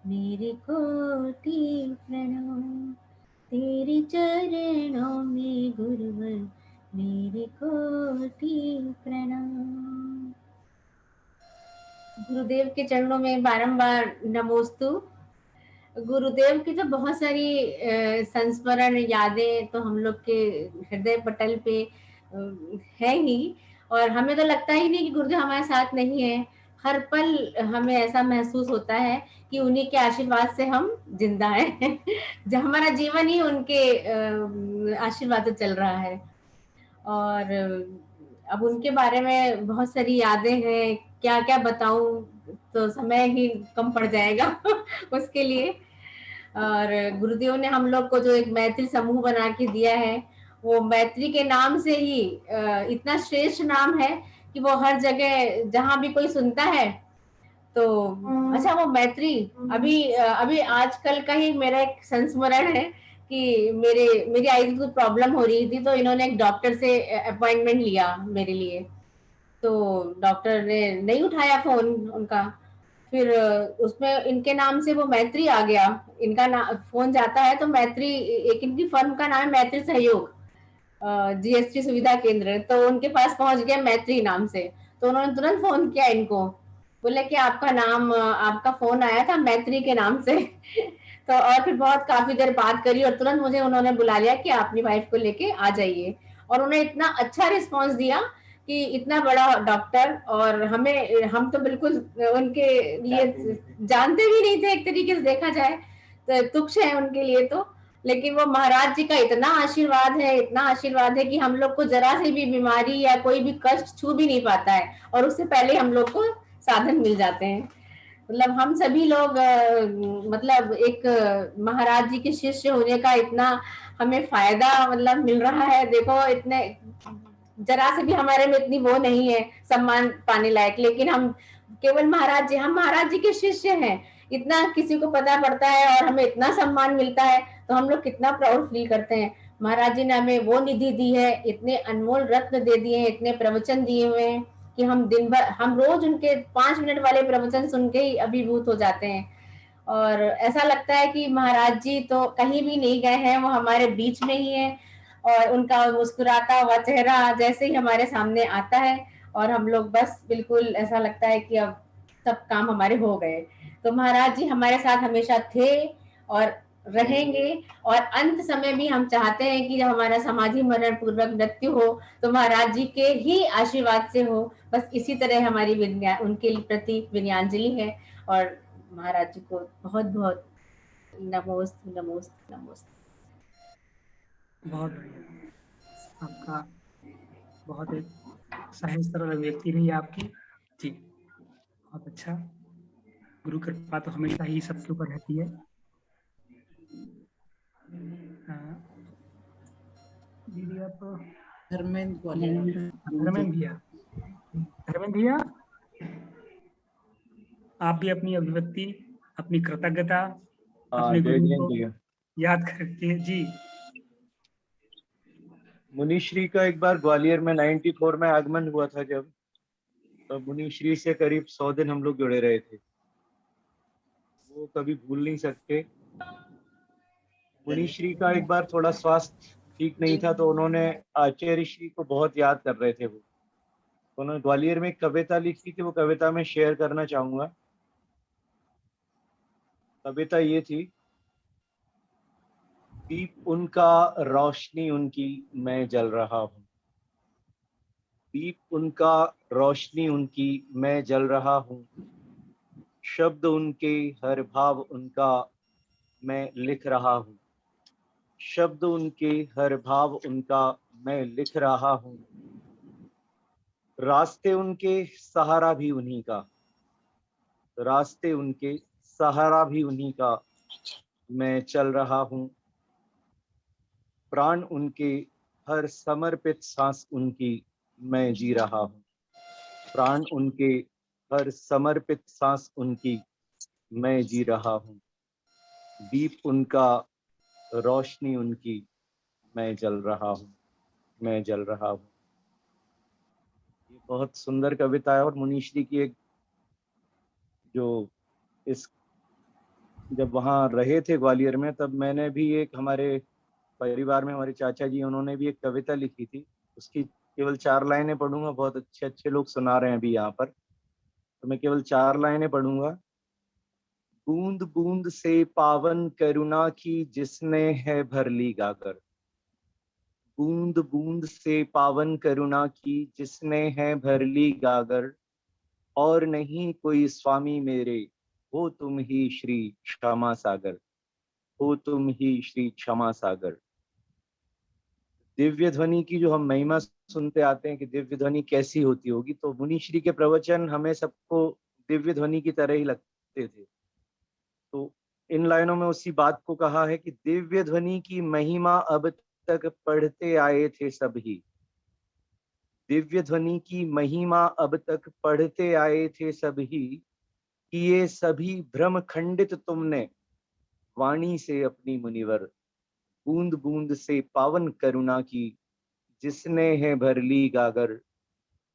मेरे कोटि प्रणाम। तेरे चरणों में गुरुवर मेरे कोटि प्रणाम। गुरुदेव के चरणों में बारंबार नमोस्तु। गुरुदेव की तो बहुत सारी संस्मरण यादें तो हम लोग के हृदय पटल पे है ही, और हमें तो लगता ही नहीं कि गुरुदेव हमारे साथ नहीं है। हर पल हमें ऐसा महसूस होता है कि उन्हीं के आशीर्वाद से हम जिंदा हैं। जब हमारा जीवन ही उनके आशीर्वाद से चल रहा है। और अब उनके बारे में बहुत सारी यादें हैं, क्या क्या बताऊं, तो समय ही कम पड़ जाएगा उसके लिए। और गुरुदेव ने हम लोग को जो एक मैत्री समूह बना के दिया है, वो मैत्री के नाम से ही इतना श्रेष्ठ नाम है कि वो हर जगह जहां भी कोई सुनता है तो अच्छा वो मैत्री। अभी आजकल का ही मेरा एक संस्मरण है कि मेरी आई को प्रॉब्लम हो रही थी, तो इन्होंने एक डॉक्टर से अपॉइंटमेंट लिया मेरे लिए। तो डॉक्टर ने नहीं उठाया फोन उनका, फिर उसमें इनके नाम से वो मैत्री आ गया। इनका फोन जाता है तो मैत्री, एक इनकी फर्म का नाम है मैत्री सहयोग जीएसटी सुविधा केंद्र, तो उनके पास पहुंच गया मैत्री नाम से। तो उन्होंने तुरंत फोन किया इनको, बोले कि आपका नाम, आपका फोन आया था मैत्री के नाम से। तो और फिर बहुत काफी देर बात करी और तुरंत मुझे उन्होंने बुला लिया कि आप अपनी वाइफ को लेके आ जाइए। और उन्हें इतना अच्छा रिस्पांस दिया कि इतना बड़ा डॉक्टर, और हम तो बिल्कुल उनके लिए जानते भी नहीं थे एक तरीके से देखा जाए, तो तुच्छ है उनके लिए तो। लेकिन वो महाराज जी का इतना आशीर्वाद है, इतना आशीर्वाद है कि हम लोग को जरा सी भी बीमारी या कोई भी कष्ट छू भी नहीं पाता है, और उससे पहले हम लोग को साधन मिल जाते हैं। मतलब हम सभी लोग मतलब एक महाराज जी के शिष्य होने का इतना हमें फायदा मतलब मिल रहा है। देखो इतने जरा से भी हमारे में इतनी वो नहीं है सम्मान पाने लायक, लेकिन हम केवल हम महाराज जी के शिष्य हैं, इतना किसी को पता पड़ता है और हमें इतना सम्मान मिलता है, तो हम लोग कितना प्राउड फील करते हैं। महाराज जी ने हमें वो निधि दी है, इतने अनमोल रत्न दे दिए हैं, इतने प्रवचन दिए हुए हैं कि हम दिन भर, हम रोज उनके 5 मिनट वाले प्रवचन सुन के ही अभिभूत हो जाते हैं। और ऐसा लगता है कि महाराज जी तो कहीं भी नहीं गए हैं, वो हमारे बीच में ही है, और उनका मुस्कुराता हुआ चेहरा जैसे ही हमारे सामने आता है और हम लोग बस बिल्कुल ऐसा लगता है कि अब सब काम हमारे हो गए। तो महाराज जी हमारे साथ हमेशा थे और रहेंगे, और अंत समय भी हम चाहते हैं कि जब हमारा समाधि मरण पूर्वक मृत्यु हो तो महाराज जी के ही आशीर्वाद से हो। बस इसी तरह हमारी उनके प्रति विनयाञ्जलि है। और महाराज जी को बहुत बहुत नमोस्त नमोस्त नमोस्त। बहुत बढ़िया, आपका बहुत एक सहज सरल व्यक्ति रही आपकी जी, बहुत अच्छा। गुरु कृपा तो हमेशा ही सबके ऊपर रहती है। दीदी आप धर्मेंद्र भैया आप भी अपनी अभिव्यक्ति, अपनी कृतज्ञता अपने गुरु को याद करके जी। मुनिश्री का एक बार ग्वालियर में 94 में आगमन हुआ था जब, तो मुनिश्री से करीब 100 दिन हम लोग जुड़े रहे थे, वो कभी भूल नहीं सकते। मुनिश्री का एक बार थोड़ा स्वास्थ्य ठीक नहीं था, तो उन्होंने आचार्य श्री को बहुत याद कर रहे थे। वो उन्होंने ग्वालियर में एक कविता लिखी थी, वो कविता में शेयर करना चाहूंगा। कविता ये थी, दीप उनका रोशनी उनकी मैं जल रहा हूँ, दीप उनका रोशनी उनकी मैं जल रहा हूँ, शब्द उनके हर भाव उनका मैं लिख रहा हूँ, शब्द उनके हर भाव उनका मैं लिख रहा हूँ, रास्ते उनके सहारा भी उन्हीं का, रास्ते उनके सहारा भी उन्हीं का मैं चल रहा हूँ। प्राण उनके हर समर्पित सांस उनकी मैं जी रहा हूँ। प्राण उनके हर समर्पित सांस उनकी मैं जी रहा हूँ। दीप उनका, रोशनी उनकी मैं जल रहा हूँ, मैं जल रहा हूँ। ये बहुत सुंदर कविता है और मुनीश्री की एक जो इस जब वहाँ रहे थे ग्वालियर में, तब मैंने भी एक हमारे परिवार में हमारे चाचा जी उन्होंने भी एक कविता लिखी थी। उसकी केवल 4 लाइनें पढ़ूंगा, बहुत अच्छे अच्छे लोग सुना रहे हैं अभी यहाँ पर, तो मैं केवल 4 लाइनें पढ़ूंगा। बूंद बूंद से पावन करुणा की जिसने है भर ली गागर। बूंद बूंद से पावन करुणा की जिसने है भर ली गागर। और नहीं कोई स्वामी मेरे, हो तुम ही श्री क्षमा सागर, हो तुम ही श्री क्षमा सागर। दिव्य ध्वनि की जो हम महिमा सुनते आते हैं कि दिव्य ध्वनि कैसी होती होगी, तो मुनि श्री के प्रवचन हमें सबको दिव्य ध्वनि की तरह ही लगते थे। तो इन लाइनों में उसी बात को कहा है कि दिव्य ध्वनि की महिमा अब तक पढ़ते आए थे सभी। दिव्य ध्वनि की महिमा अब तक पढ़ते आए थे सभी, कि ये सभी भ्रम खंडित तुमने वाणी से अपनी मुनिवर। बूंद बूंद से पावन करुणा की जिसने है भर ली गागर।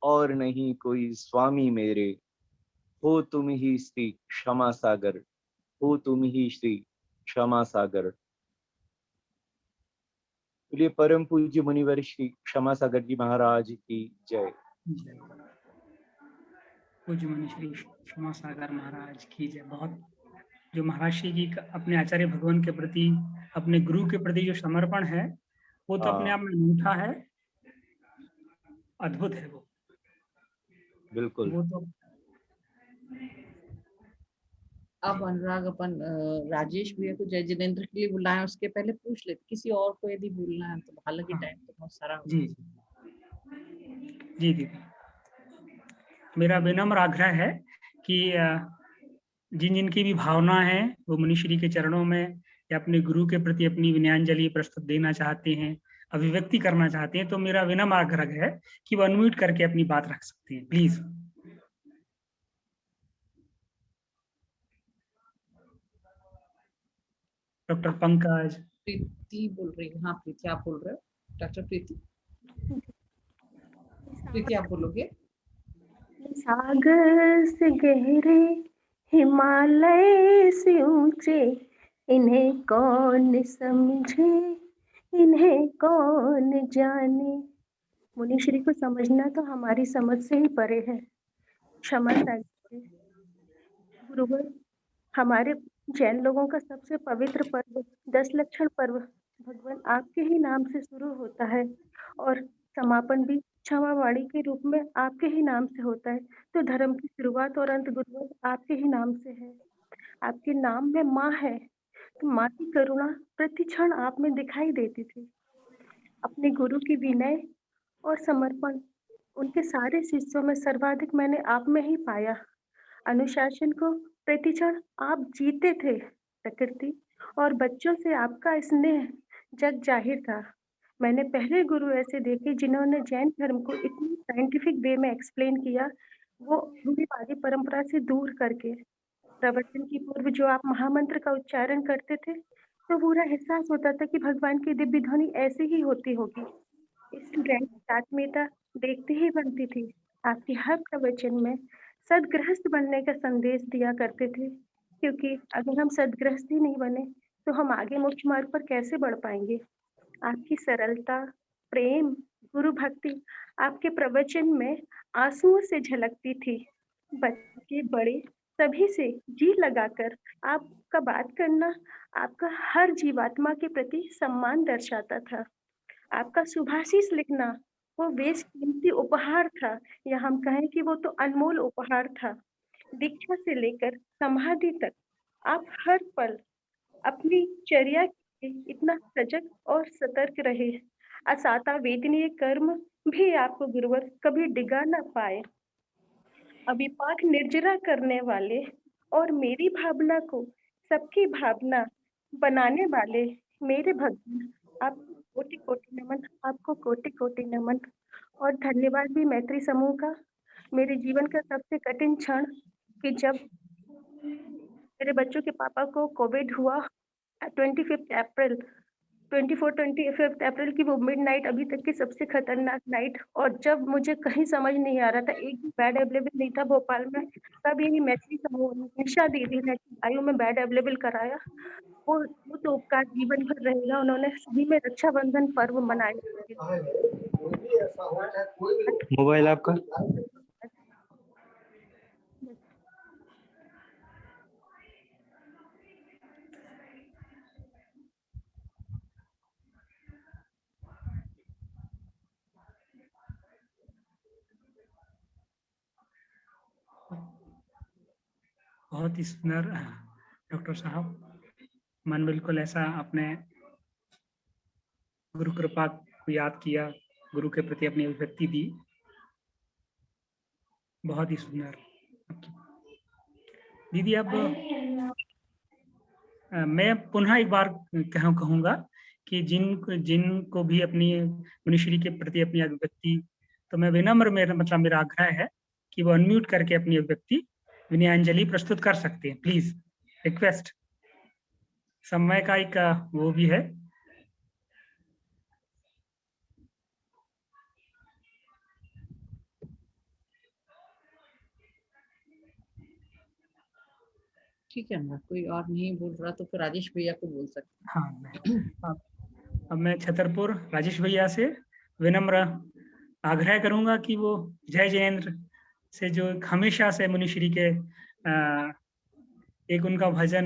और नहीं कोई स्वामी मेरे, हो तुम ही श्री क्षमा सागर, हो तुम ही श्री क्षमा सागर। बोलिए परम पूज्य मुनिवर श्री क्षमा सागर जी महाराज की जय। पूज्य मुनिश्री क्षमा सागर महाराज की जय। बहुत जो महाराज श्री जी का अपने आचार्य भगवान के प्रति, अपने गुरु के प्रति जो समर्पण है, वो तो अपने आप में अनूठा है, अद्भुत है वो। बिल्कुल। वो तो अब अनुराग अपन राजेश भैया को जय जिनेंद्र के लिए बुलाएं, उसके पहले पूछ लेते किसी और को यदि बोलना है तो, हालांकि टाइम तो बहुत सारा हो। जी जी दीदी, मेरा विनम्र आग्रह है कि जिन जिनकी भी भावना है वो मुनिश्री के चरणों में या अपने गुरु के प्रति अपनी विनयांजलि प्रस्तुत देना चाहते हैं, अभिव्यक्ति करना चाहते हैं, तो मेरा विनम्र आग्रह है कि वो अनम्यूट करके अपनी बात रख सकते हैं, प्लीज। डॉक्टर पंकज। प्रीति बोल रही है। हाँ प्रीति आप बोल रहे हो। डॉक्टर प्रीति, प्रीति आप बोलोगे। सागर से गहरे हिमालय से ऊंचे, इन्हें कौन समझे, इन्हें कौन जाने। मुनिश्री को समझना तो हमारी समझ से ही परे है। क्षमा सागर गुरुवर, हमारे जैन लोगों का सबसे पवित्र पर्व 10 लक्षण पर्व भगवान आपके ही नाम से शुरू होता है और समापन भी क्षमावाणी के रूप में आपके ही नाम से होता है। तो धर्म की शुरुआत और अंत गुरुवर आपके ही नाम से है। आपके नाम में माँ है, तो माँ की करुणा प्रति क्षण आप में दिखाई देती थी। अपने गुरु की विनय और समर्पण उनके सारे शिष्यों में सर्वाधिक मैंने आप में ही पाया। अनुशासन को प्रतिक्षण आप जीते थे। प्रकृति और बच्चों से आपका स्नेह जग जाहिर था। मैंने पहले गुरु ऐसे देखे जिन्होंने जैन धर्म को इतनी साइंटिफिक वे में एक्सप्लेन किया, वो रूढ़िवादी परंपरा से दूर करके। प्रवचन की पूर्व जो आप महामंत्र का उच्चारण करते थे, तो पूरा एहसास होता था कि भगवान की दिव्य ध्वनि ऐसी ही होती होगी। इस ग्रैंड आत्मीयता देखते ही बनती थी। आपके हर प्रवचन में सदगृहस्थ बनने का संदेश दिया करते थे, क्योंकि अगर हम सदगृहस्थ ही नहीं बने तो हम आगे मुख्य मार्ग पर कैसे बढ़ पाएंगे। आपकी सरलता, प्रेम, गुरु भक्ति आपके प्रवचन में आंसुओं से झलकती थी। बच्चे बड़े सभी से जी लगाकर आपका बात करना आपका हर जीवात्मा के प्रति सम्मान दर्शाता था। आपका शुभाशीष लिखना वो बेशकीमती उपहार था, या हम कहें कि वो तो अनमोल उपहार था। दीक्षा से लेकर समाधि तक आप हर पल अपनी चर्या के इतना सजग और सतर्क रहे। असाता वेदनीय कर्म भी आपको गुरुवर कभी डिगा न पाए। अभिपाठ निर्जरा करने वाले और मेरी भावना को सबकी भावना बनाने वाले मेरे भगवान, आपको कोटि कोटि नमन, आपको कोटि कोटि नमन। और धन्यवाद भी मैत्री समूह का। मेरे जीवन का सबसे कठिन क्षण कि जब मेरे बच्चों के पापा को कोविड हुआ 25 अप्रैल की वो मिडनाइट, अभी तक की सबसे खतरनाक नाइट। और जब मुझे कहीं समझ नहीं आ रहा था, एक भी बेड अवेलेबल नहीं था भोपाल में, तब यही मैत्री समूह निशा दीदी ने आयु में बेड अवेलेबल कराया। वो तो उपकार जीवन भर रहेगा। उन्होंने सभी में रक्षाबंधन पर्व मनाया। मोबाइल आपका? बहुत ही सुंदर डॉक्टर साहब, मन बिल्कुल ऐसा अपने गुरु कृपा को याद किया, गुरु के प्रति अपनी अभिव्यक्ति दी। बहुत ही सुंदर। दीदी अब मैं पुनः एक बार कहूँगा कि जिनको भी अपनी मुनिश्री के प्रति अपनी अभिव्यक्ति, तो मैं विनम्र मेरा आग्रह है कि वो अनम्यूट करके अपनी अभिव्यक्ति विनयांजलि प्रस्तुत कर सकते हैं। Please request. समय का एक वो भी है। ठीक है ना, कोई और नहीं बोल रहा तो फिर राजेश भैया को बोल सकते हैं। हाँ, अब मैं छतरपुर राजेश भैया से विनम्र आग्रह करूंगा कि वो जय जयेंद्र से, जो हमेशा से मुनिश्री के एक उनका भजन,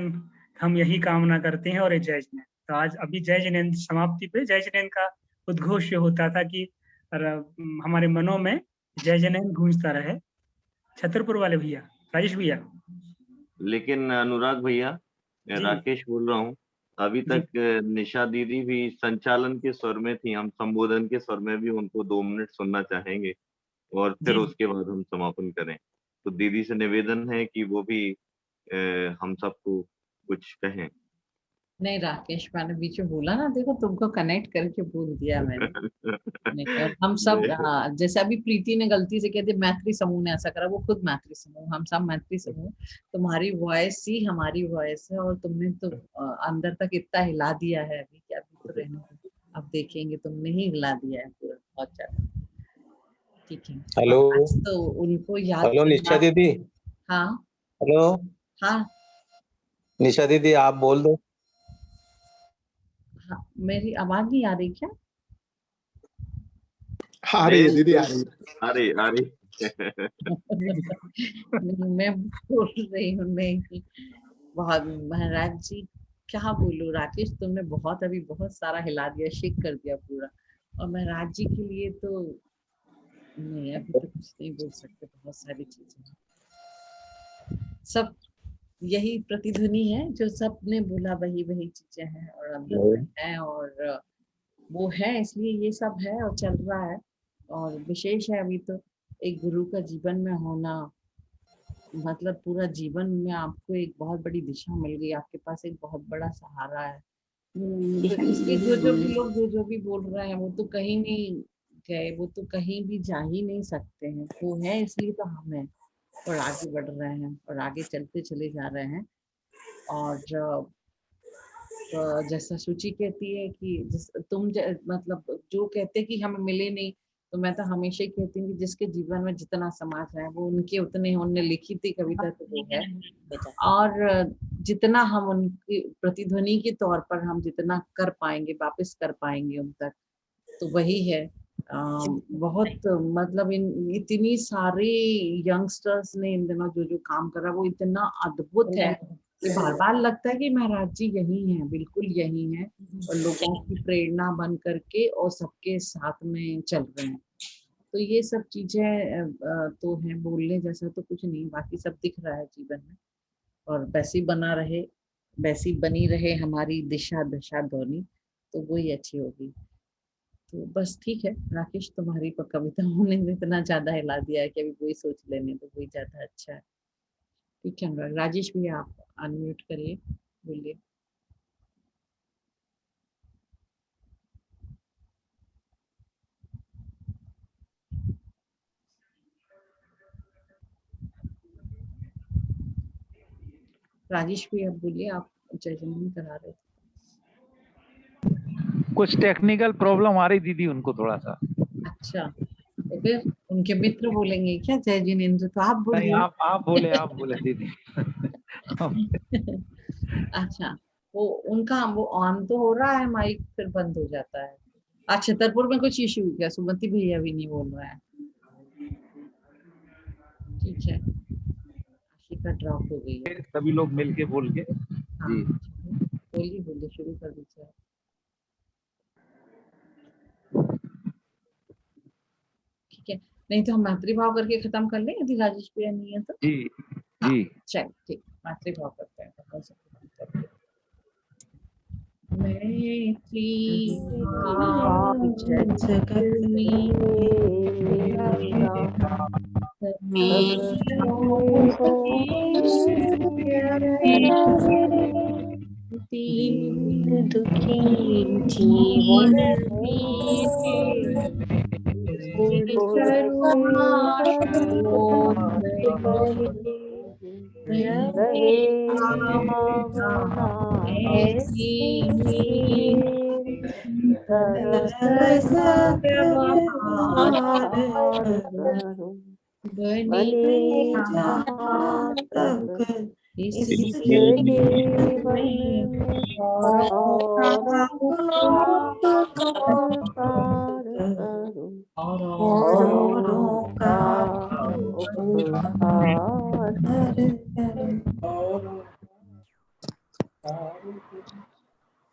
हम यही कामना करते हैं, और एक जय जिनेंद्र। तो आज अभी जय जिनेंद्र समाप्ति पे जय जिनेंद्र का उद्घोष ये होता था कि हमारे मनों में जय जिनेंद्र गूंजता रहे। छतरपुर वाले भैया, राजेश भैया। लेकिन अनुराग भैया, राकेश बोल रहा हूँ, अभी तक निशा दीदी भी संचालन के स्वर में थी, हम संबोधन के स्वर में भी उनको 2 मिनट सुनना चाहेंगे और फिर उसके बाद हम समापन करें। तो दीदी से निवेदन है कि वो भी हम सबको कुछ कहें। नहीं राकेश, मैंने बीच में बोला ना, देखो तुमको कनेक्ट करके बोल दिया मैंने। और हम सब जैसे अभी प्रीति ने गलती से कहते मैत्री समूह ने ऐसा करा, वो खुद मैत्री समूह, हम सब मैत्री समूह। तुम्हारी वॉइस ही हमारी वॉइस है, और तुमने तो अंदर तक इतना हिला दिया है अभी कि अभी तो रहने दो, अब देखेंगे। तुमने ही हिला दिया है पूरा, बहुत ज्यादा। ठीक है, हेलो तो उनको याद। हेलो निशा दीदी। हाँ हेलो हाँ निशा दीदी, आप बोल दो। हाँ, मेरी आवाज नहीं आ रही क्या? आ रही है दीदी, आ रही आ रही मैं बोल रही हूँ नहीं, बहुत महाराज जी क्या बोलूं। राकेश तुमने बहुत अभी बहुत सारा हिला दिया, शेक कर दिया पूरा। और महाराज जी के लिए तो नहीं, अभी तो कुछ नहीं बोल सकते, बहुत सारी चीजें सब यही प्रतिध्वनि है जो सबने बोला, वही वही चीजें हैं और अंदर में है, और वो है, इसलिए ये सब है और चल रहा है। और विशेष है अभी तो एक गुरु का जीवन में होना, मतलब पूरा जीवन में आपको एक बहुत बड़ी दिशा मिल गई, आपके पास एक बहुत बड़ा सहारा है। तो इसलिए जो भी लोग जो भी बोल रहे हैं वो तो कहीं नहीं गए, वो तो कहीं भी जा ही नहीं सकते हैं। वो है इसलिए तो हम हैं और आगे बढ़ रहे हैं और आगे चलते चले जा रहे हैं। और जैसा सूची कहती है कि तुम मतलब जो कहते कि हम मिले नहीं, तो मैं तो हमेशा ही कहती हूँ कि जिसके जीवन में जितना समाज है वो उनके उतने, उनने लिखी थी कविता तो वो है। और जितना हम उनकी प्रतिध्वनि के तौर पर हम जितना कर पाएंगे, वापस कर पाएंगे उन तक, तो वही है। बहुत मतलब इतनी सारे यंगस्टर्स ने इन दिनों जो काम करा वो इतना अद्भुत है कि बार बार लगता है कि महाराज जी यही हैं, बिल्कुल यही हैं, और लोगों की प्रेरणा बन करके और सबके साथ में चल रहे हैं। तो ये सब चीजें तो हैं, बोलने जैसा तो कुछ नहीं, बाकी सब दिख रहा है जीवन में। और वैसी बना रहे, वैसी बनी रहे हमारी दिशा दशा ध्वनि, तो वही अच्छी होगी। तो बस ठीक है राकेश, तुम्हारी कविताओं ने इतना ज्यादा हिला दिया है कि अभी वही सोच लेने तो वही ज्यादा अच्छा है। ठीक है राजेश भी आप अनम्यूट करिए, बोलिए। राजेश भी आप बोलिए, आप जजमेंट करा रहे थे। कुछ टेक्निकल प्रॉब्लम आ रही दीदी उनको थोड़ा सा। अच्छा तो फिर उनके मित्र बोलेंगे क्या जय जिनेंद्र? तो आप बोलिए। नहीं आप बोले दीदी। अच्छा वो उनका वो ऑन तो हो रहा है माइक, फिर बंद हो जाता है। अच्छा छतरपुर में कुछ इशू क्या? सुमति भैया भी नहीं बोल रहा है। ठीक है आशिका ड्रॉप हो गई है। सभी लोग मिलके बोल के। हाँ जी बोलिए शुरू कर दीजिए। ठीक है नहीं तो हम मातृभाव करके खत्म कर लें यदि राजेश भैया नहीं है तो। जी जी चल ठीक मातृभाव करते हैं। मैत्री भाव जगत में दीन दुखी जीवन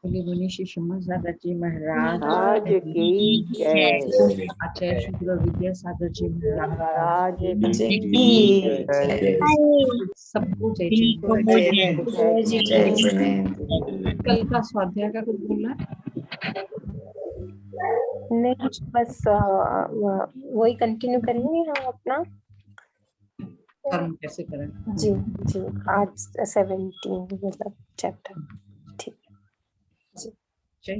बोलिए श्री क्षमासागर जी महाराज की जय। आचार्य शुक्र विद्यासागर जी महाराज की जय। सबको जय जय। कल का स्वाध्याय का कुछ बोलना है? नहीं बस वही कंटिन्यू करेंगे हम अपना। कर्म कैसे करें? जी जी आज 17 मतलब चैप्टर। ठीक है जी जय।